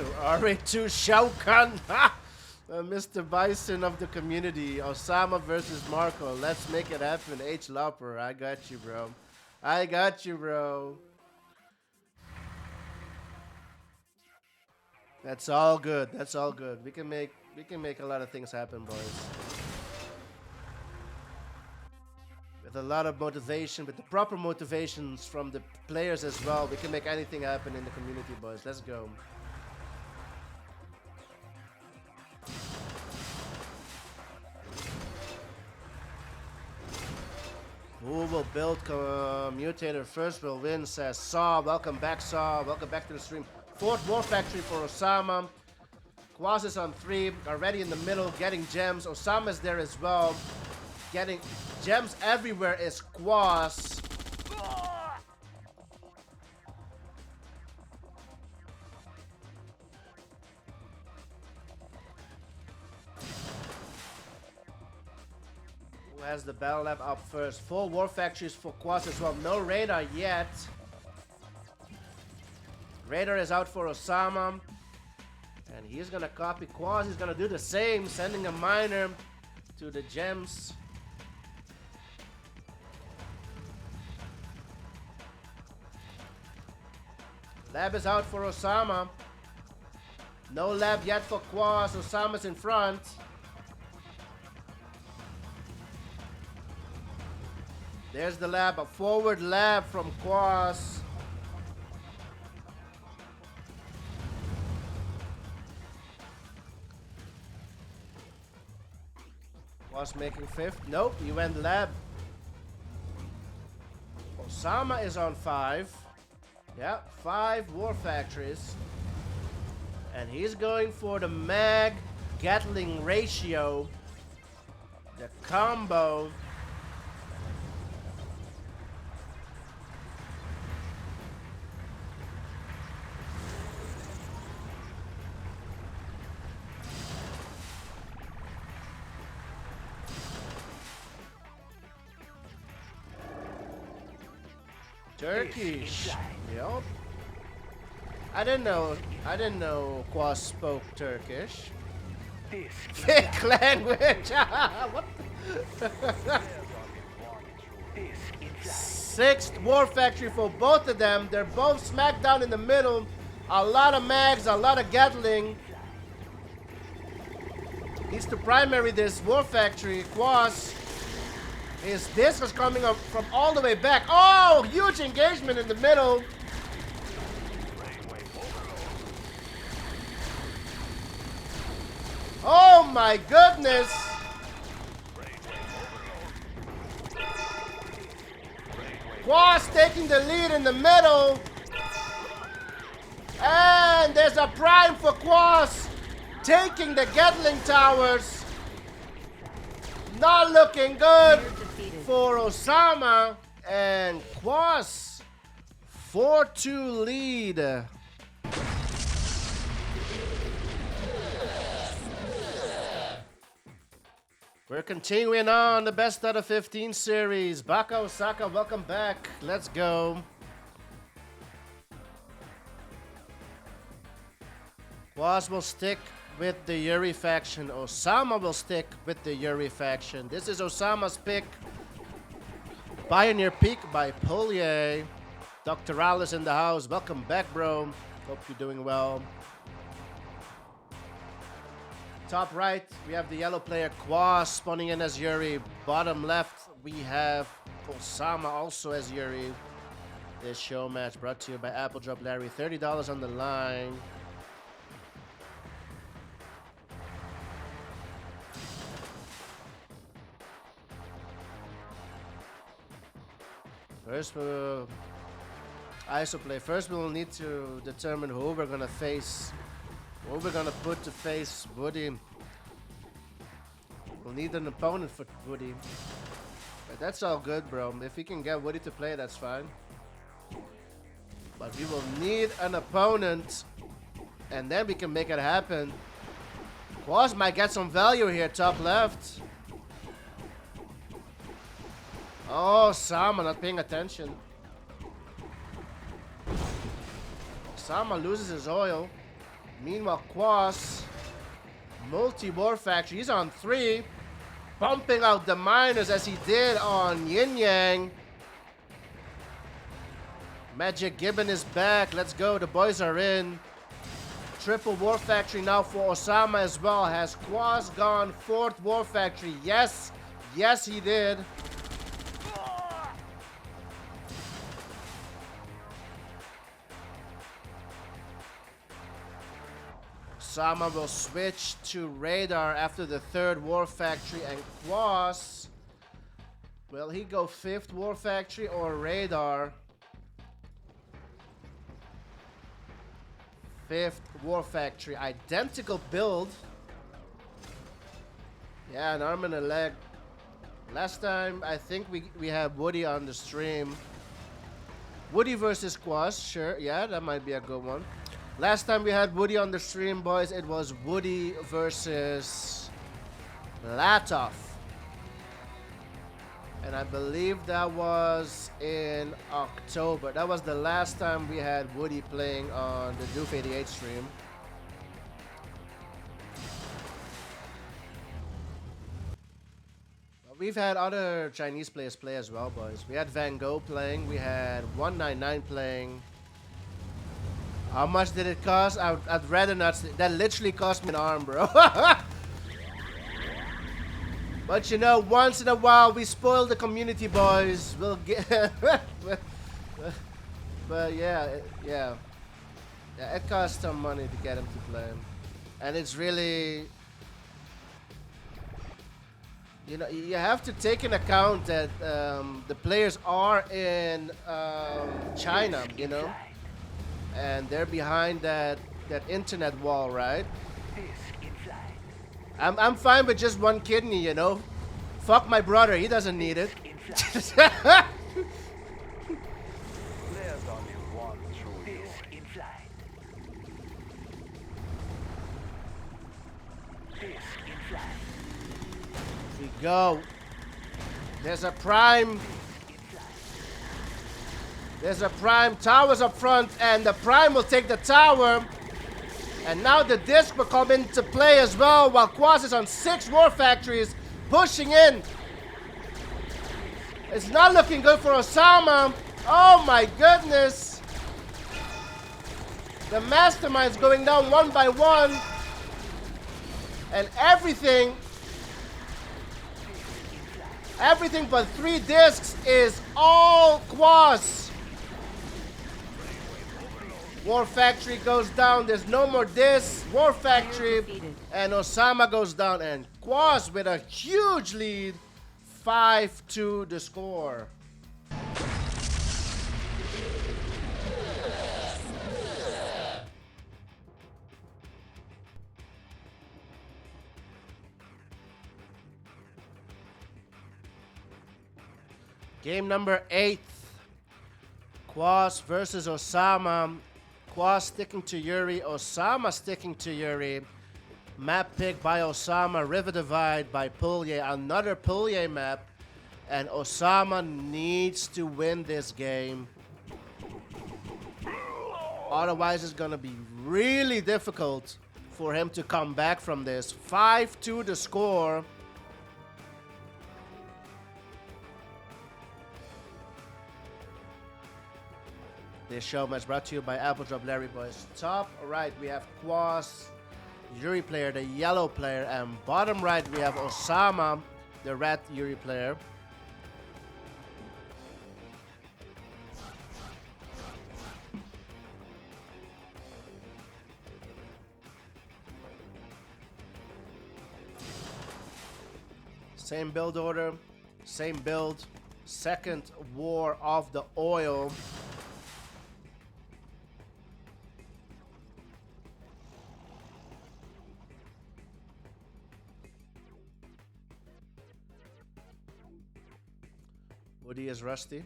RA2 Shao Kahn. Mr. Bison of the community. Ossama versus Marco. Let's make it happen. H. Lopper. I got you, bro. I got you, bro. That's all good. That's all good. We can make a lot of things happen, boys. With a lot of motivation, with the proper motivations from the players as well, we can make anything happen in the community, boys. Let's go. Who will build Mutator first will win, says Saw. Welcome back, Saw. Welcome back to the stream. 4th War Factory for Ossama. Kwos is on 3, already in the middle, getting gems. Ossama's there as well. Getting gems everywhere is Kwos. Who has the battle lab up first? 4 war factories for Kwos as well. No radar yet. Radar is out for Ossama. And he's gonna copy Kwos. He's gonna do the same, sending a miner to the gems. Lab is out for Ossama. No lab yet for Kwos. Ossama's in front. There's the lab, a forward lab from Kwos. Kwos making 5th. Nope, he went lab. Ossama is on 5. Yeah, 5 war factories. And he's going for the mag Gatling ratio. The combo. Turkish. Yep. I didn't know Kwos spoke Turkish. Thick language. What? 6th war factory for both of them. They're both smack down in the middle. A lot of mags, a lot of Gatling. Needs to primary this war factory. Kwos. His disc is coming up from all the way back. Oh, huge engagement in the middle. Oh my goodness. Kwos taking the lead in the middle. And there's a prime for Kwos. Taking the Gatling towers. Not looking good for Ossama, and Kwos 4-2 lead. We're continuing on the best out of 15 series. Baka Osaka, welcome back. Let's go. Kwos will stick with the Yuri faction. Ossama will stick with the Yuri faction. This is Ossama's pick. Pioneer Peak by Polier. Dr. Alice in the house. Welcome back, bro. Hope you're doing well. Top right, we have the yellow player Kwos spawning in as Yuri. Bottom left, we have Ossama also as Yuri. This show match brought to you by Apple Drop Larry. $30 on the line. First, ISO play. First, we'll need to determine who we're gonna face. Who we're gonna put to face Woody. We'll need an opponent for Woody. But that's all good, bro. If we can get Woody to play, that's fine. But we will need an opponent, and then we can make it happen. Kwos might get some value here, top left. Oh, Sama not paying attention. Sama loses his oil. Meanwhile, Kwos, multi-war factory. He's on 3. Bumping out the miners as he did on Yin Yang. Magic Gibbon is back. Let's go. The boys are in. Triple war factory now for Ossama as well. Has Kwos gone 4th war factory? Yes. Yes, he did. Ossama will switch to radar after the 3rd war factory, and Kwos, will he go 5th war factory or radar? 5th war factory. Identical build. Yeah, an arm and a leg. Last time I think we had Woody on the stream. Woody versus Kwos, sure. Yeah, that might be a good one. Last time we had Woody on the stream, boys, it was Woody versus Latov. And I believe that was in October. That was the last time we had Woody playing on the Doof 88 stream. But we've had other Chinese players play as well, boys. We had Van Gogh playing. We had 199 playing. How much did it cost? I'd rather not. That literally cost me an arm, bro. But you know, once in a while we spoil the community, boys. We'll get. But yeah, it costs some money to get him to play, and it's really, you know, you have to take in account that the players are in China, you know. And they're behind that internet wall, right? I'm fine with just one kidney, you know. Fuck my brother, he doesn't need it. There's only one true Yuri. Here we go. There's a prime. There's a prime. Towers up front, and the prime will take the tower. And now the disc will come into play as well, while Kwos is on 6 war factories, pushing in. It's not looking good for Ossama. Oh my goodness. The mastermind's going down one by one. And everything but 3 discs is all Kwos. War Factory goes down. There's no more discs. War Factory. And Ossama goes down. And Kwos with a huge lead. 5-2 the score. Game number 8. Kwos versus Ossama. Kwos sticking to Yuri, Ossama sticking to Yuri. Map pick by Ossama, River Divide by Pulye, another Pulye map. And Ossama needs to win this game. Otherwise, it's gonna be really difficult for him to come back from this. 5-2 the score. This show match brought to you by Apple Drop Larry, boys. Top right, we have Kwos, Yuri player, the yellow player. And bottom right, we have Ossama, the red Yuri player. Same build order, same build. Second war of the oil. Woody is rusty.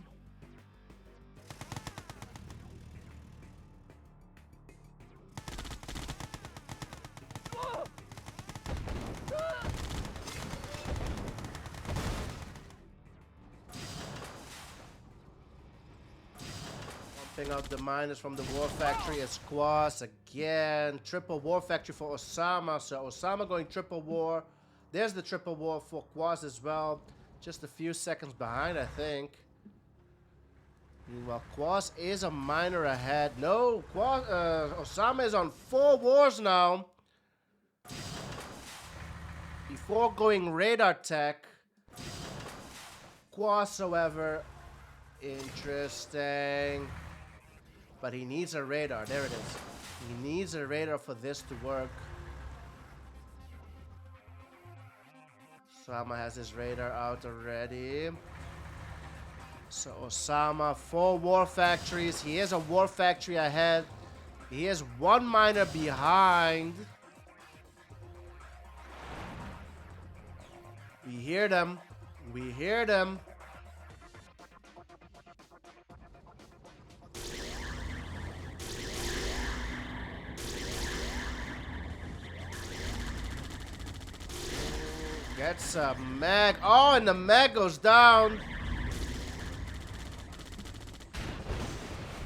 Sniffing out the miners from the War Factory is Kwos again. Triple War Factory for Ossama. So Ossama going triple war. There's the triple war for Kwos as well. Just a few seconds behind, I think. Meanwhile, Kwos is a miner ahead. No, Ossama is on 4 wars now. Before going radar tech. Kwos, however, interesting. But he needs a radar. There it is. He needs a radar for this to work. Ossama has his radar out already. So Ossama, 4 war factories. He is a war factory ahead. He is 1 miner behind. We hear them. We hear them. Gets a mag. Oh, and the mag goes down.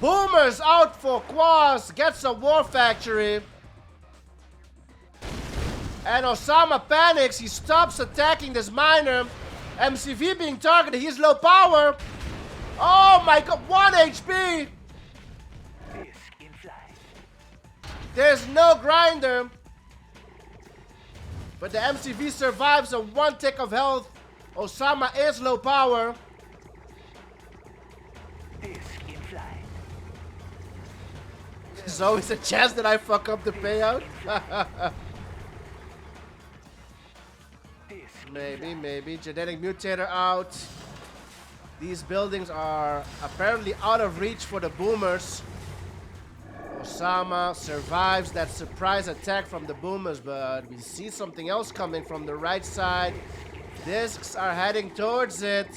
Boomers out for Kwos. Gets a war factory. And Ossama panics. He stops attacking this miner. MCV being targeted. He's low power. Oh my god. 1 HP. There's no grinder. But the MCV survives on 1 tick of health. Ossama is low power. There's always a chance that I fuck up the payout. Maybe. Genetic mutator out. These buildings are apparently out of reach for the boomers. Ossama survives that surprise attack from the boomers, but we see something else coming from the right side. Discs are heading towards it.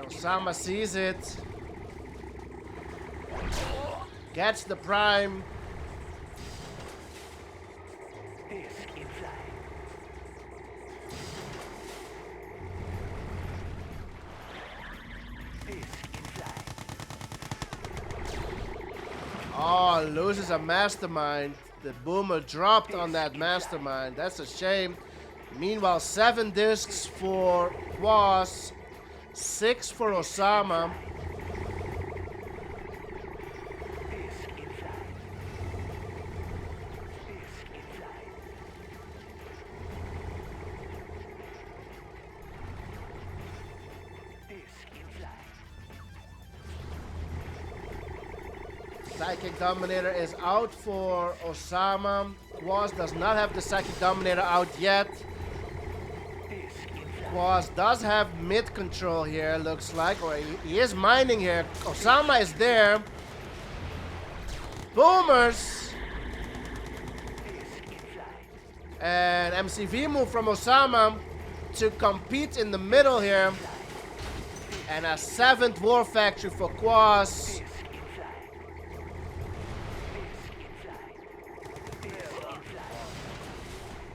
Ossama sees it. Gets the prime. Oh, loses a mastermind. The boomer dropped on that mastermind. That's a shame. Meanwhile, 7 discs for Kwos, 6 for Ossama. Psychic Dominator is out for Ossama. Kwos does not have the Psychic Dominator out yet. Kwos does have mid control here, looks like. Or he is mining here. Ossama is there. Boomers. And MCV move from Ossama to compete in the middle here. And a 7th war factory for Kwos.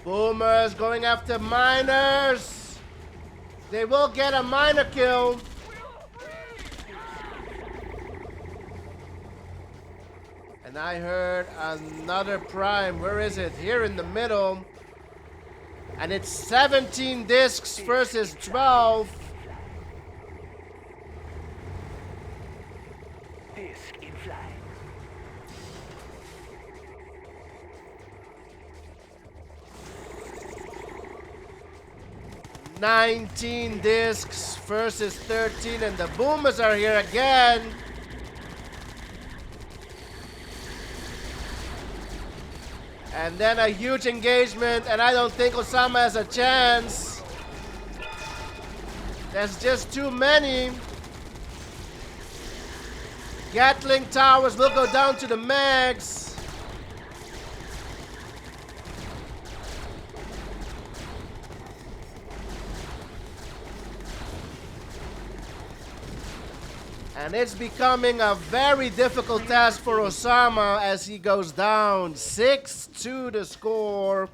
Boomers going after miners. They will get a miner kill. And I heard another prime. Where is it? Here in the middle. And it's 17 discs versus 12. Disc in flight. 19 discs versus 13, and the boomers are here again. And then a huge engagement, and I don't think Ossama has a chance. There's just too many. Gatling towers will go down to the mags. And it's becoming a very difficult task for Ossama as he goes down. 6-2 the score.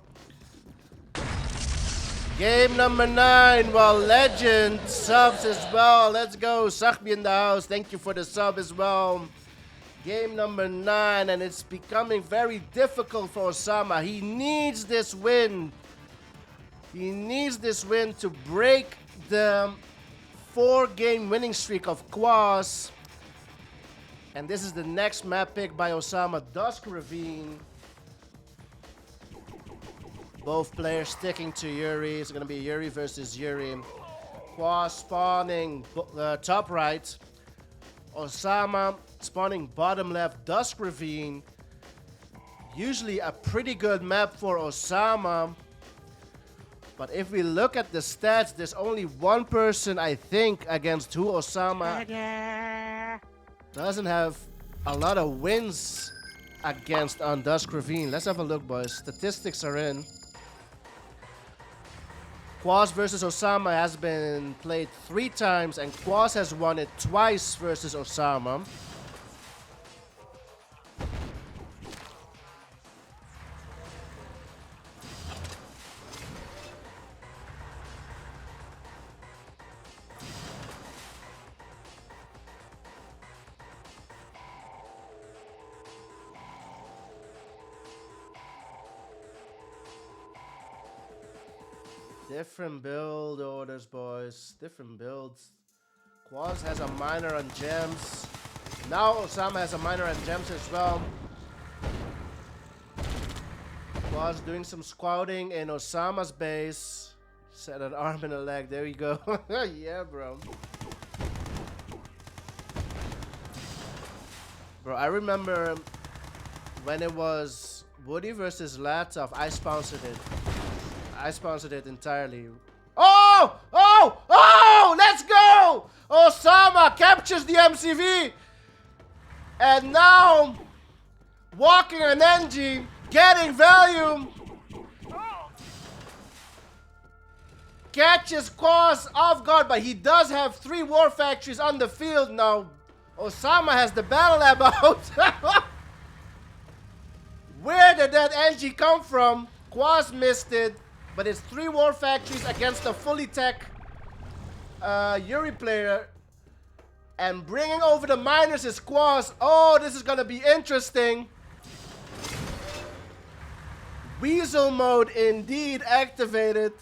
Game number 9, while Legend subs as well. Let's go. Sahbi in the house. Thank you for the sub as well. Game number 9, and it's becoming very difficult for Ossama. He needs this win. He needs this win to break the 4-game winning streak of Kwos. And this is the next map pick by Ossama, Dusk Ravine. Both players sticking to Yuri. It's going to be Yuri versus Yuri. Kwos spawning top right. Ossama spawning bottom left. Dusk Ravine. Usually a pretty good map for Ossama. But if we look at the stats, there's only one person, I think, against who Ossama doesn't have a lot of wins against on Dusk Ravine. Let's have a look, boys. Statistics are in. Kwos versus Ossama has been played 3 times, and Kwos has won it twice versus Ossama. Different build orders, boys. Different builds. Kwos has a minor on gems. Now Ossama has a minor on gems as well. Kwos doing some squatting in Ossama's base. Set an arm and a leg. There you go. Yeah, bro. Bro, I remember when it was Woody versus Latov, I sponsored it. I sponsored it entirely. Oh! Oh! Oh! Let's go! Ossama captures the MCV. And now, walking an NG, getting value. Catches Kwos off guard, but he does have 3 war factories on the field now. Ossama has the battle lab out. Where did that NG come from? Kwos missed it. But it's 3 war factories against a fully tech Yuri player. And bringing over the miners is Kwos. Oh, this is going to be interesting. Weasel mode indeed activated.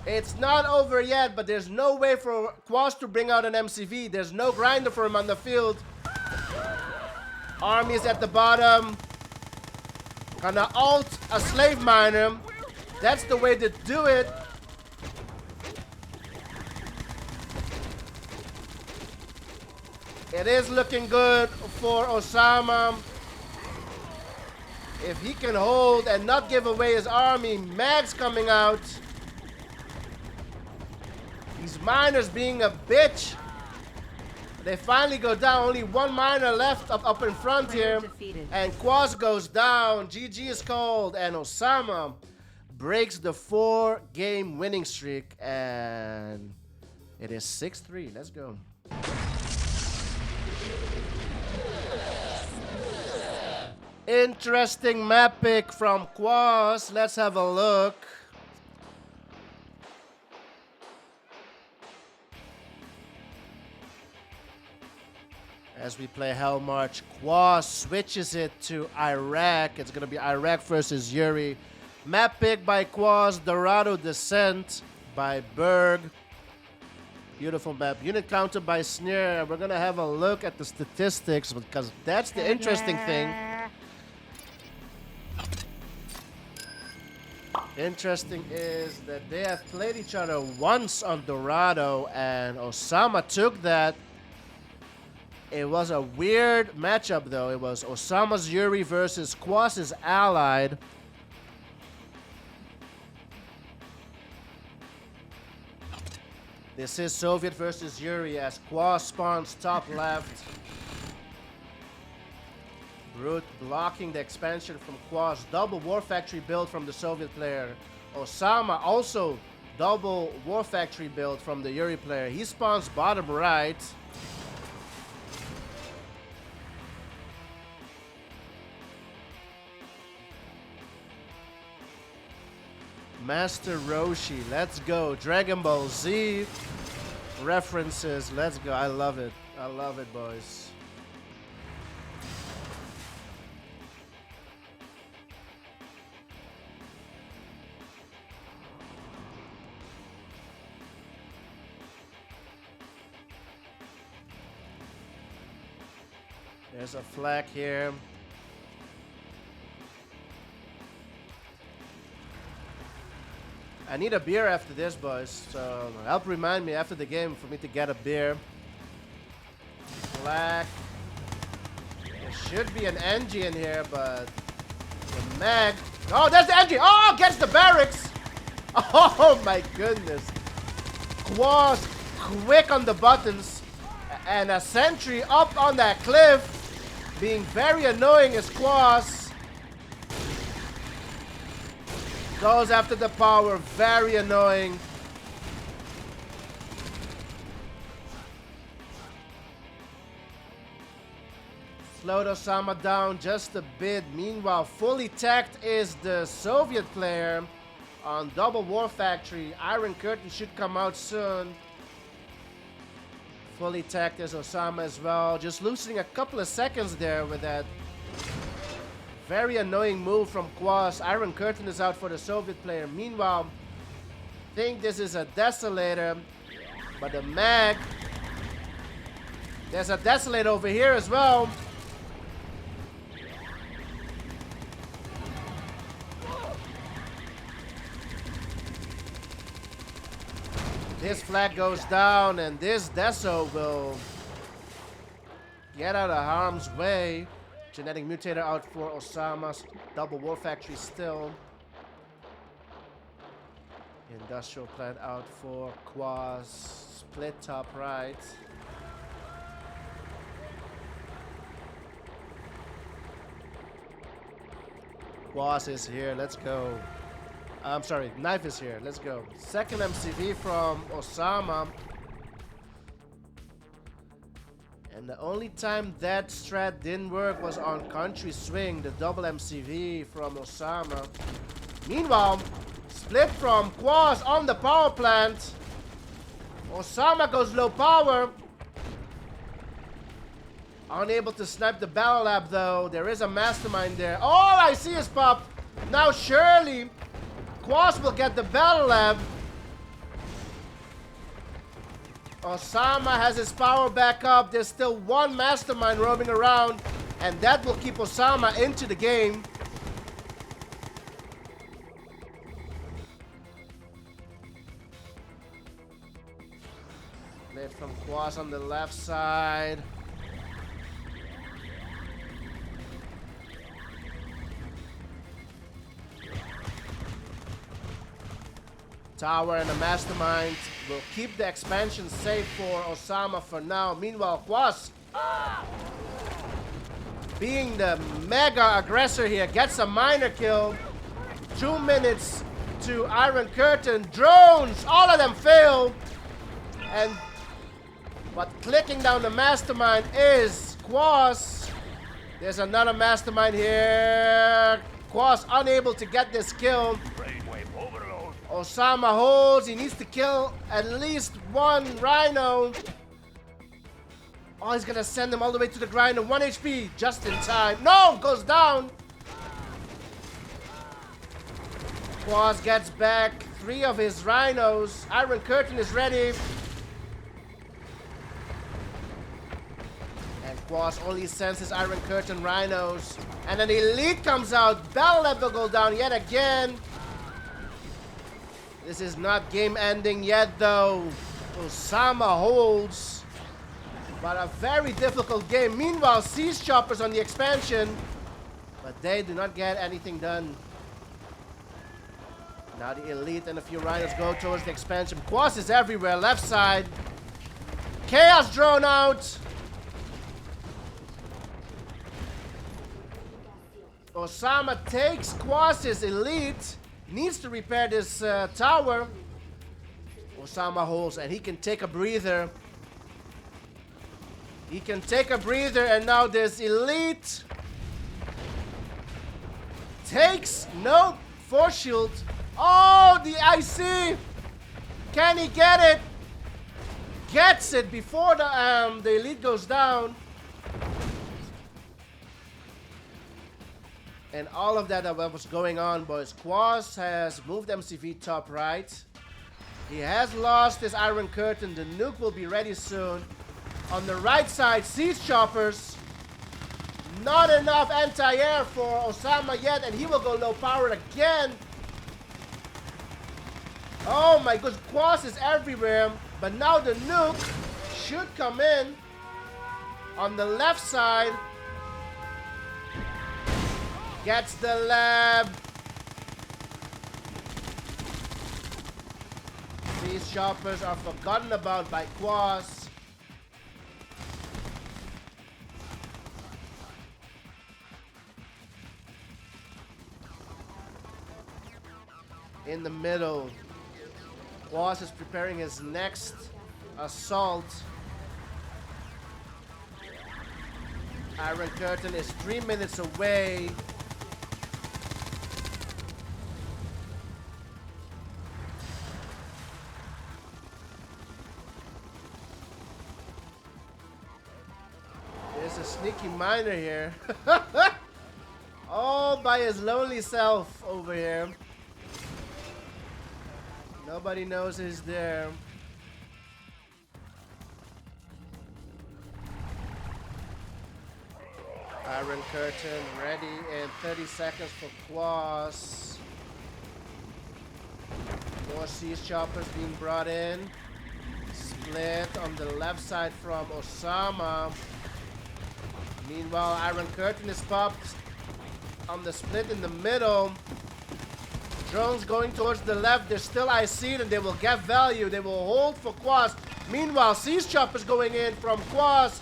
It's not over yet, but there's no way for Kwos to bring out an MCV. There's no grinder for him on the field. Army is at the bottom. Gonna ult a slave miner. That's the way to do it. It is looking good for Ossama. If he can hold and not give away his army, Mag's coming out. These miners being a bitch. They finally go down. Only 1 miner left up in front here. And Kwos goes down. GG is called. And Ossama breaks the 4-game winning streak. And it is 6-3. Let's go. Interesting map pick from Kwos. Let's have a look. As we play Hell March, Kwos switches it to Iraq. It's going to be Iraq versus Yuri. Map pick by Kwos, Dorado Descent by Berg. Beautiful map. Unit counter by Sneer. We're going to have a look at the statistics because that's the interesting thing. Interesting is that they have played each other once on Dorado, and Ossama took that. It was a weird matchup, though. It was Ossama's Yuri versus Kwos' Allied. This is Soviet versus Yuri as Kwos spawns top left. Brute blocking the expansion from Kwos. Double War Factory build from the Soviet player. Ossama also double War Factory build from the Yuri player. He spawns bottom right. Master Roshi, let's go. Dragon Ball Z references, let's go. I love it. I love it, boys. There's a flag here. I need a beer after this, boys. So help remind me after the game for me to get a beer. Flag. There should be an NG in here, but the mag. Oh, there's the NG. Oh, gets the barracks. Oh my goodness. Kwos quick on the buttons. And a sentry up on that cliff. Being very annoying is Kwos. Goes after the power, very annoying. Slowed Ossama down just a bit. Meanwhile, fully tacked is the Soviet player on Double War Factory. Iron Curtain should come out soon. Fully tacked is Ossama as well. Just losing a couple of seconds there with that very annoying move from Kwos. Iron Curtain is out for the Soviet player. Meanwhile, I think this is a Desolator. But the mag. There's a Desolator over here as well. This flag goes down, and this Deso will get out of harm's way. Genetic Mutator out for Ossama's Double War Factory still. Industrial Plant out for Kwos. Split top right. Kwos is here, let's go. I'm sorry, Knife is here. Let's go. Second MCV from Ossama. And the only time that strat didn't work was on Country Swing, the double MCV from Ossama. Meanwhile, split from Kwos on the power plant. Ossama goes low power. Unable to snipe the Battle Lab though. There is a Mastermind there. All I see is pop. Now surely Kwos will get the Battle Lab. Ossama has his power back up. There's still one Mastermind roaming around, and that will keep Ossama into the game. Played from Kwos on the left side. Tower and a Mastermind will keep the expansion safe for Ossama for now. Meanwhile, Kwos, being the mega aggressor here, gets a minor kill. 2 minutes to Iron Curtain. Drones, all of them fail. But clicking down the Mastermind is Kwos. There's another Mastermind here. Kwos unable to get this kill. Ossama holds. He needs to kill at least one Rhino. Oh, he's gonna send him all the way to the grind. 1 HP just in time. No, goes down. Kwos gets back 3 of his Rhinos. Iron Curtain is ready. And Kwos only sends his Iron Curtain Rhinos. And then Elite comes out. Battle Lab will go down yet again. This is not game ending yet though. Ossama holds. But a very difficult game. Meanwhile, Siege Choppers on the expansion. But they do not get anything done. Now the Elite and a few Rhinos go towards the expansion. Kwos is everywhere. Left side. Chaos Drone out. Ossama takes Kwos' Elite. Needs to repair this tower. Ossama holds, and he can take a breather. He can take a breather, and now this Elite takes no force shield. Oh, the IC! Can he get it? Gets it before the elite goes down. And all of that was going on, boys. Kwos has moved MCV top right. He has lost his Iron Curtain. The nuke will be ready soon. On the right side, Siege Choppers. Not enough anti-air for Ossama yet, and he will go low power again. Oh my goodness, Kwos is everywhere. But now the nuke should come in. On the left side. Gets the lab. These choppers are forgotten about by Kwos. In the middle, Kwos is preparing his next assault. Iron Curtain is 3 minutes away. There's a sneaky miner here. All by his lonely self over here. Nobody knows he's there. Iron Curtain ready in 30 seconds for Kwos. More Siege Choppers being brought in. Split on the left side from Ossama. Meanwhile, Iron Curtain is popped on the split in the middle. Drones going towards the left. They're still IC'd and they will get value. They will hold for Kwos. Meanwhile, Siege Choppers going in from Kwos.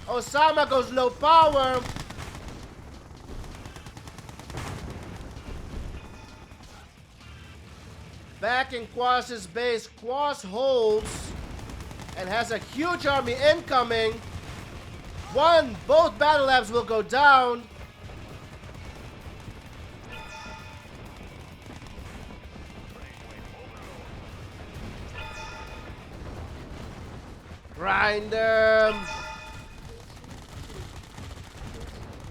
Ossama goes low power. Back in Kwos' base, Kwos holds and has a huge army incoming. Both battle labs will go down. Grinder.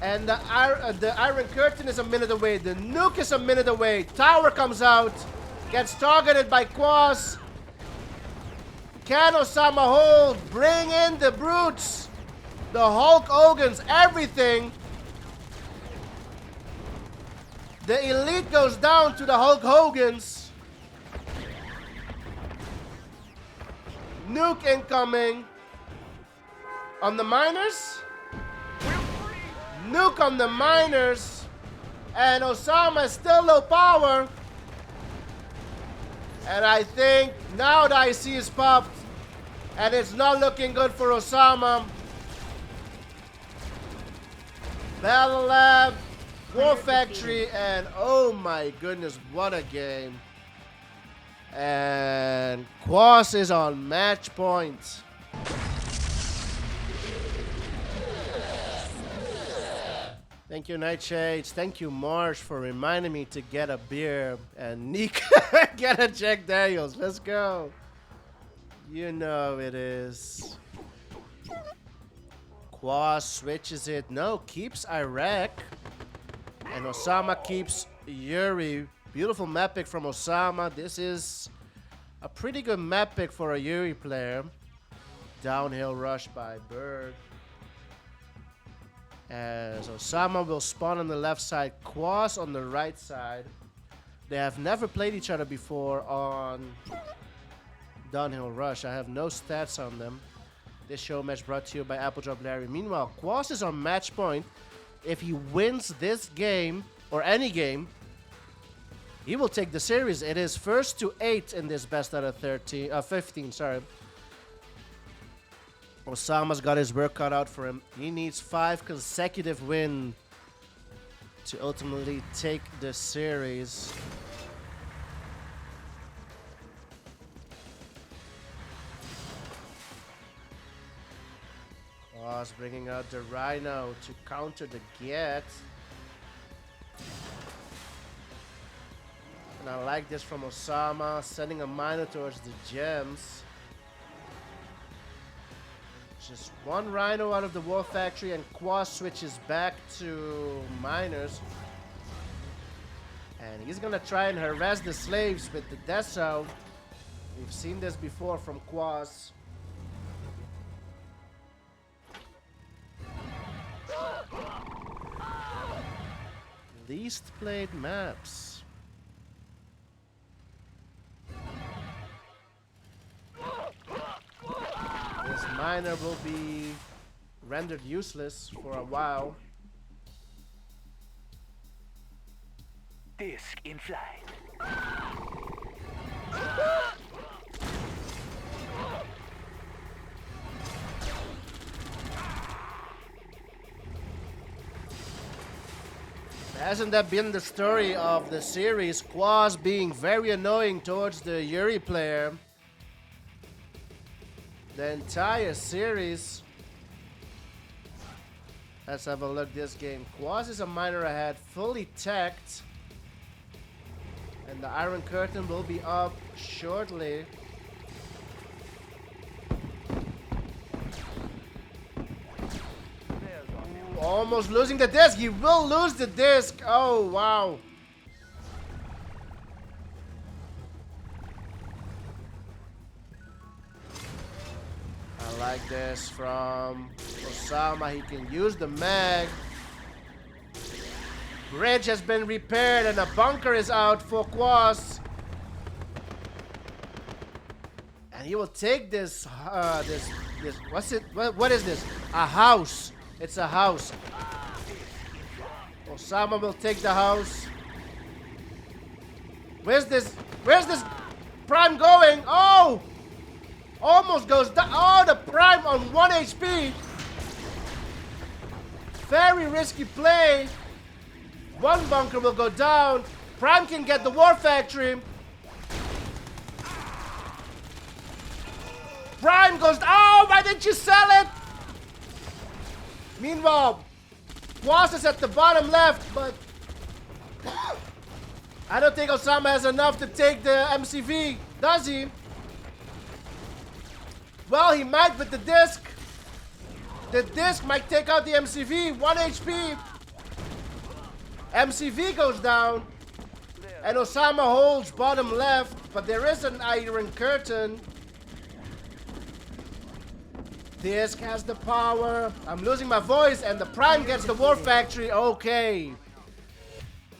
And the Iron Curtain is a minute away. The nuke is a minute away. Tower comes out. Gets targeted by Kwos. Can Ossama hold? Bring in the brutes. The Hulk Hogans. Everything. The elite goes down to the Hulk Hogans. Nuke incoming. On the miners. Nuke on the miners. And Ossama is still low power. And I think now the IC is popped. And it's not looking good for Ossama. Battle Lab. War Factory. And oh my goodness, what a game. And Kwos is on match point. Thank you, Nightshades. Thank you, Marsh, for reminding me to get a beer. And Nick, get a Jack Daniels. Let's go. You know it is. Kwos switches it. No, keeps Iraq. And Ossama keeps Yuri. Beautiful map pick from Ossama. This is a pretty good map pick for a Yuri player. Downhill rush by Berg. As Ossama will spawn on the left side, Kwos on the right side. They have never played each other before on Downhill Rush. I have no stats on them. This show match brought to you by Appledrop Larry. Meanwhile, Kwos is on match point. If he wins this game, or any game, he will take the series. It is first to 8 in this best out of 15, sorry. Ossama's got his work cut out for him. He needs 5 consecutive wins to ultimately take the series. Kwos bringing out the Rhino to counter the Get. And I like this from Ossama, sending a miner towards the gems. Just one rhino out of the war factory, and Kwos switches back to miners. And he's gonna try and harass the slaves with the Deso. We've seen this before from Kwos. Least played maps. This miner will be rendered useless for a while. Disc in flight. Hasn't that been the story of the series? Kwos being very annoying towards the Yuri player. The entire series. Let's have a look this game. Kwos is a miner ahead, fully teched. And the Iron Curtain will be up shortly. Almost losing the disc. He will lose the disc. Oh, wow. I like this from Ossama. He can use the mag. Bridge has been repaired and a bunker is out for Kwos. And he will take this, what's it? What is this? A house. It's a house. Ossama will take the house. Where's this Prime going? Oh! Almost goes down. Oh, the Prime on 1 HP. Very risky play. One bunker will go down. Prime can get the War Factory. Prime goes. Oh, why didn't you sell it? Meanwhile, Kwos is at the bottom left, but I don't think Ossama has enough to take the MCV, does he? Well, he might with the disc. The disc might take out the MCV, 1 HP. MCV goes down, and Ossama holds bottom left, but there is an Iron Curtain. Disc has the power. I'm losing my voice, and the Prime gets the War Factory. Okay.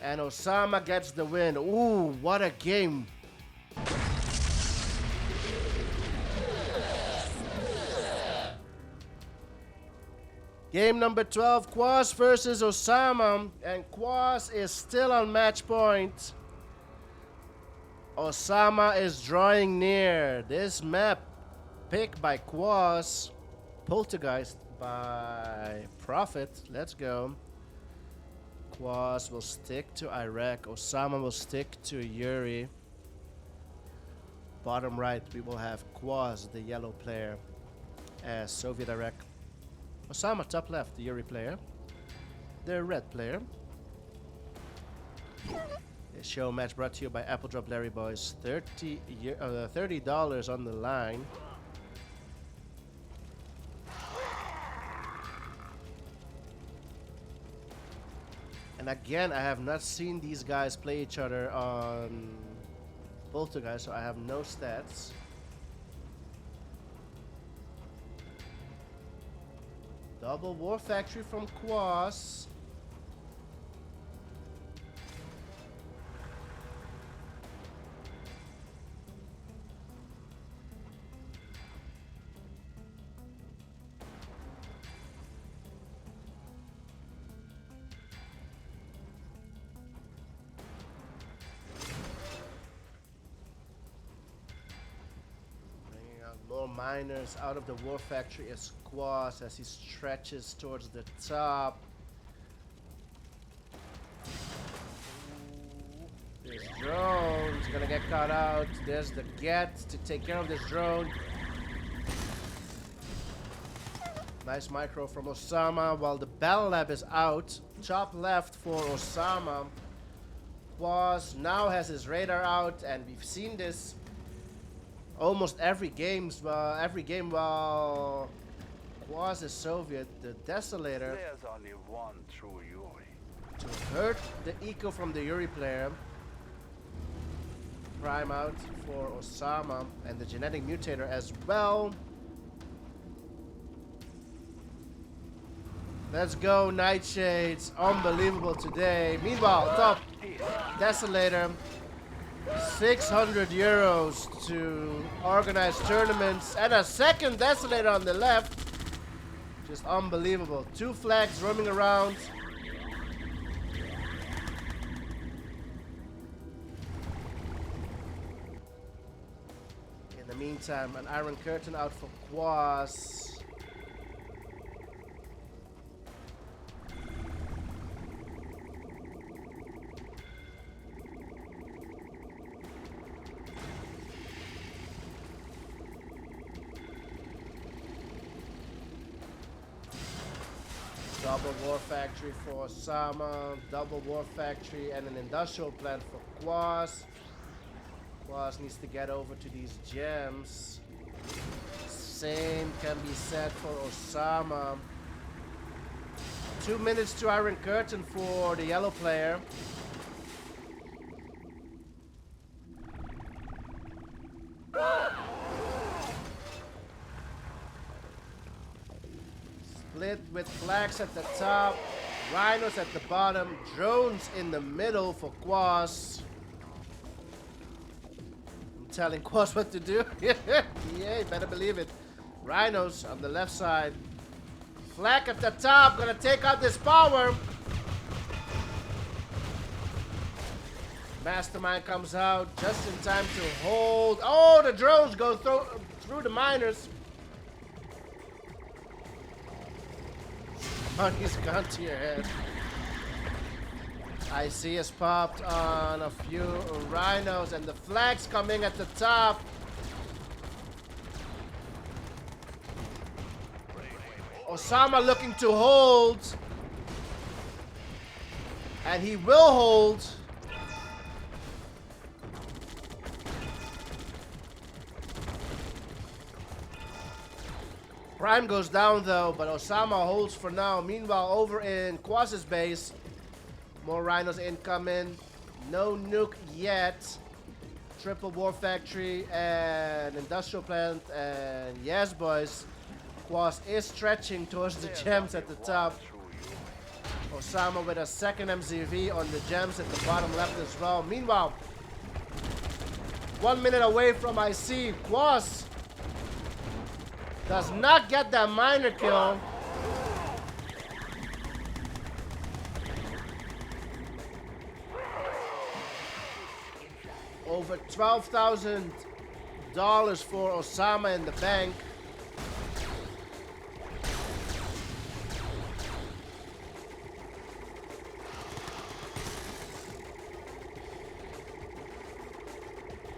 And Ossama gets the win. Ooh, what a game. Game number 12, Kwos versus Ossama. And Kwos is still on match point. Ossama is drawing near. This map picked by Kwos. Poltergeist by Prophet. Let's go. Kwos will stick to Iraq. Ossama will stick to Yuri. Bottom right, we will have Kwos, the yellow player, as Soviet Iraq. Ossama top left, the Yuri player. The red player. This show match brought to you by Apple Drop Larry Boys. $30 on the line. And again, I have not seen these guys play each other on Poltergeist, so I have no stats. Double War Factory from Kwos. More miners out of the War Factory is Kwos as he stretches towards the top. This drone's gonna get caught out. There's the get to take care of this drone. Nice micro from Ossama while the Battle Lab is out. Top left for Ossama. Kwos now has his radar out, and we've seen this almost every game while Kwos is Soviet. The Desolator There's only one true Yuri. to hurt the eco from the Yuri player. Prime out for Ossama and the genetic mutator as well. Let's go, Nightshades. Unbelievable today. Meanwhile, top Desolator. 600 euros to organize tournaments. And a second Desolator on the left. Just unbelievable. 2 flags roaming around. In the meantime, an Iron Curtain out for Kwos. Double War Factory for Ossama, double War Factory and an industrial plant for Kwos. Kwos needs to get over to these gems. Same can be said for Ossama. 2 minutes to Iron Curtain for the yellow player. Split with flags at the top, rhinos at the bottom, drones in the middle for Kwos. I'm telling Kwos what to do. Yeah, you better believe it. Rhinos on the left side. Flag at the top, gonna take out this power. Mastermind comes out just in time to hold. Oh, the drones go through the miners. Money's gone to your head. IC has popped on a few rhinos and the flags coming at the top. Ossama looking to hold. And he will hold. Prime goes down though, but Ossama holds for now. Meanwhile, over in Kwos' base, more rhinos incoming. No nuke yet. Triple War Factory and Industrial Plant. And yes, boys, Kwos is stretching towards the gems at the top. Ossama with a second MZV on the gems at the bottom left as well. Meanwhile, 1 minute away from IC. Kwos does not get that miner kill. Over $12,000 for Ossama in the bank.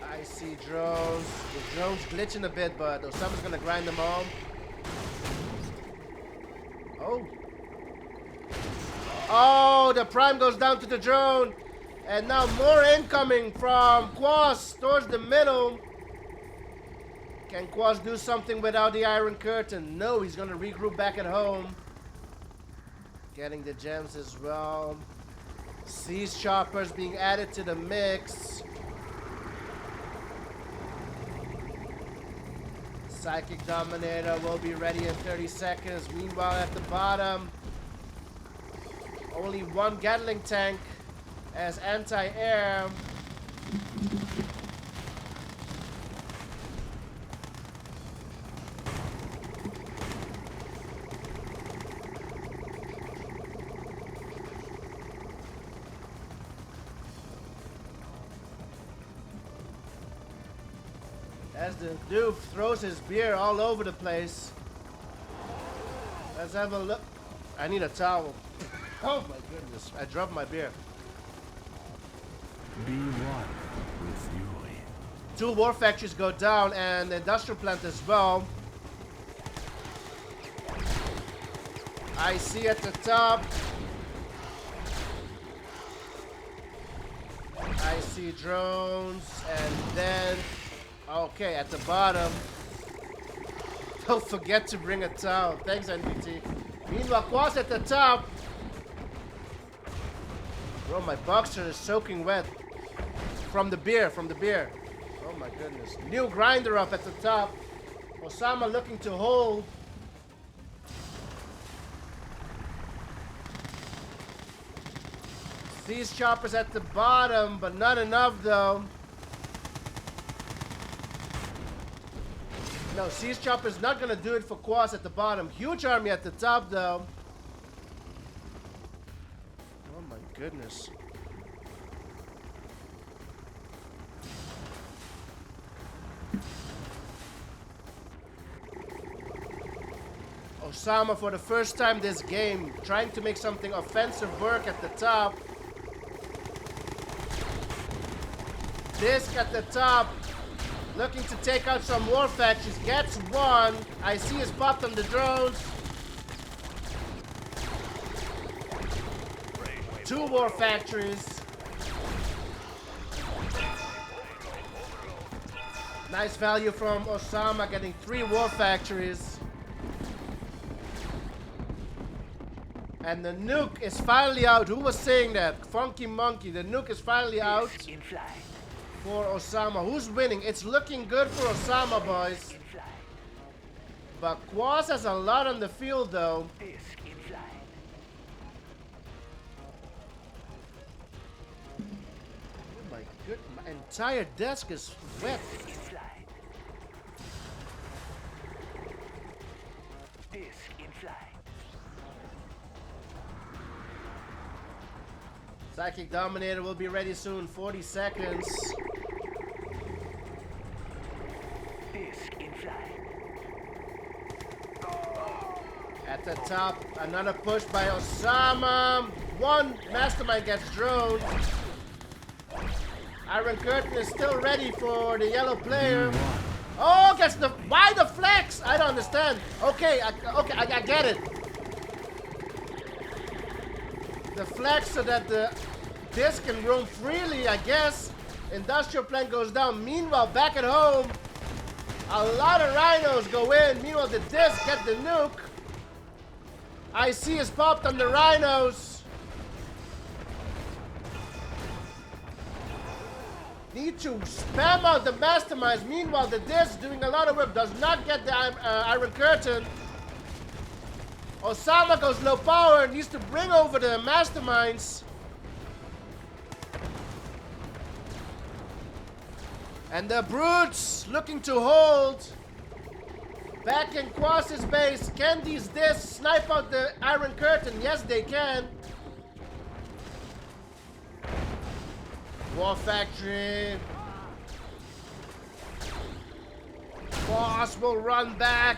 I see drones. The drones glitching a bit, but Ossama's gonna grind them all. Oh. Oh, the prime goes down to the drone. And now more incoming from Kwos towards the middle. Can Kwos do something without the Iron Curtain? No, he's gonna regroup back at home. Getting the gems as well. Siege choppers being added to the mix. Psychic Dominator will be ready in 30 seconds. Meanwhile, at the bottom, only one Gatling tank as anti-air. As the dude throws his beer all over the place. Let's have a look. I need a towel. Oh my goodness, I dropped my beer. Be one with Yuri. 2 war factories go down and the industrial plant as well. I see at the top. see drones, and then... Okay, at the bottom. Don't forget to bring a towel. Thanks, NPT. Meanwhile, Kwos at the top. Bro, my boxer is soaking wet. From the beer, Oh my goodness. New grinder up at the top. Ossama looking to hold. These choppers at the bottom, but not enough though. No, Siege Chopper's not gonna do it for Kwos at the bottom. Huge army at the top though. Oh my goodness. Ossama for the first time this game trying to make something offensive work at the top. Disc at the top. Looking to take out some war factions. Gets one. I see is popped on the drones. 2 war factories. Nice value from Ossama getting 3 war factories. And the nuke is finally out. Who was saying that? Funky Monkey. The nuke is finally out. For Ossama. Who's winning? It's looking good for Ossama, boys. But Kwos has a lot on the field, though. Oh my goodness. My entire desk is wet. Psychic Dominator will be ready soon. 40 seconds. At the top, another push by Ossama. 1 Mastermind gets droned. Iron Curtain is still ready for the yellow player. Oh, gets the... Why the flex? I don't understand. Okay, I get it. The flex so that the disc can roam freely, I guess. Industrial plant goes down. Meanwhile, back at home, a lot of rhinos go in. Meanwhile, the disc get the nuke. IC is popped on the rhinos. Need to spam out the masterminds. Meanwhile, the disc doing a lot of work. Does not get the Iron Curtain. Ossama goes low power. Needs to bring over the masterminds. And the brutes looking to hold. Back in Kwos' base. Can these discs snipe out the Iron Curtain? Yes, they can. War Factory. Kwos will run back.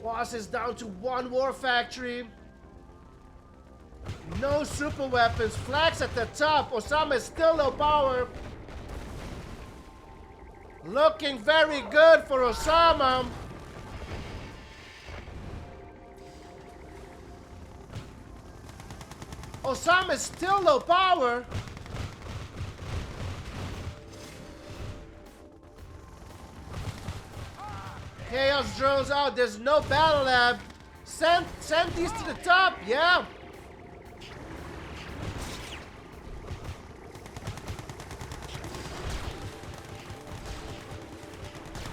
Kwos is down to 1 War Factory. No super weapons. Flags at the top. Ossama is still low power. Looking very good for Ossama. Ossama is still low power. Chaos drones out. There's no battle lab. Send these to the top. Yeah.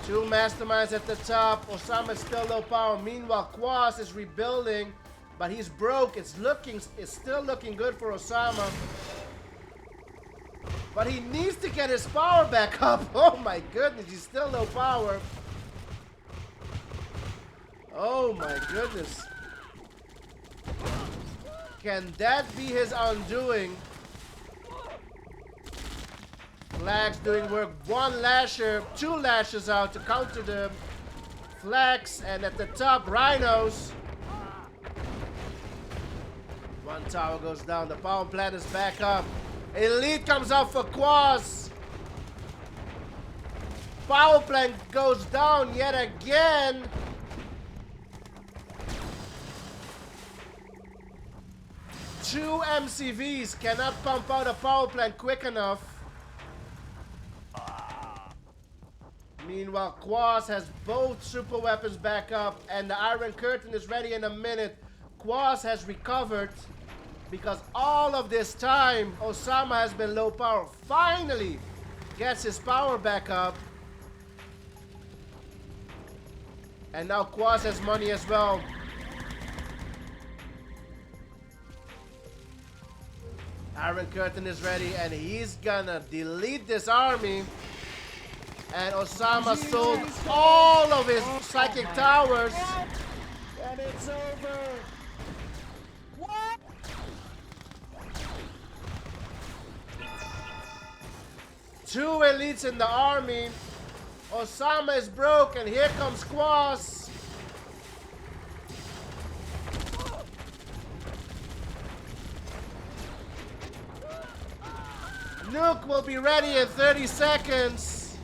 Two masterminds at the top. Ossama is still low power. Meanwhile, Kwos is rebuilding, but he's broke. It's still looking good for Ossama. But he needs to get his power back up. Oh my goodness, he's still low power. Oh my goodness. Can that be his undoing? Flags doing work. 1 lasher, 2 lashes out to counter the flags. And at the top, rhinos. 1 tower goes down. The power plant is back up. Elite comes out for Kwos. Power plant goes down yet again. Two MCVs cannot pump out a power plant quick enough. Meanwhile, Kwos has both super weapons back up, and the Iron Curtain is ready in a minute. Kwos has recovered because all of this time, Ossama has been low power. Finally gets his power back up. And now Kwos has money as well. Iron Curtain is ready, and he's gonna delete this army. And Ossama sold all of his psychic towers. And it's over. What? Two elites in the army. Ossama is broke, and here comes Kwos. Nuke will be ready in 30 seconds.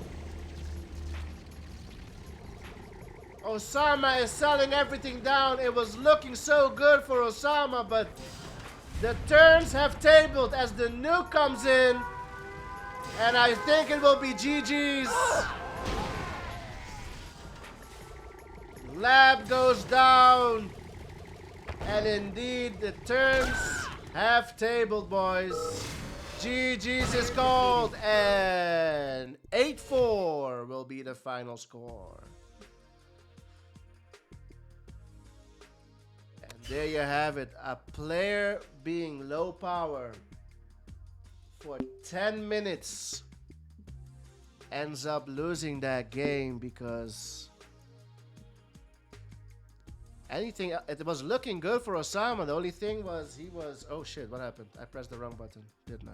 Ossama is selling everything down. It was looking so good for Ossama, but the turns have tabled as the nuke comes in. And I think it will be GG's. Lab goes down. And indeed, the turns have tabled, boys. GG's is called, and 8-4 will be the final score. And there you have it, a player being low power for 10 minutes ends up losing that game because it was looking good for Ossama. The only thing was oh shit, what happened? I pressed the wrong button, didn't I?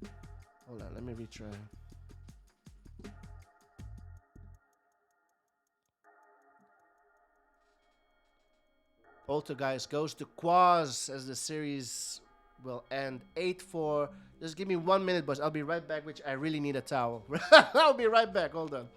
No. Hold on, let me retry. Poltergeist goes to Kwos as the series will end 8-4. Just give me 1 minute, boys. I'll be right back, which I really need a towel. I'll be right back, hold on.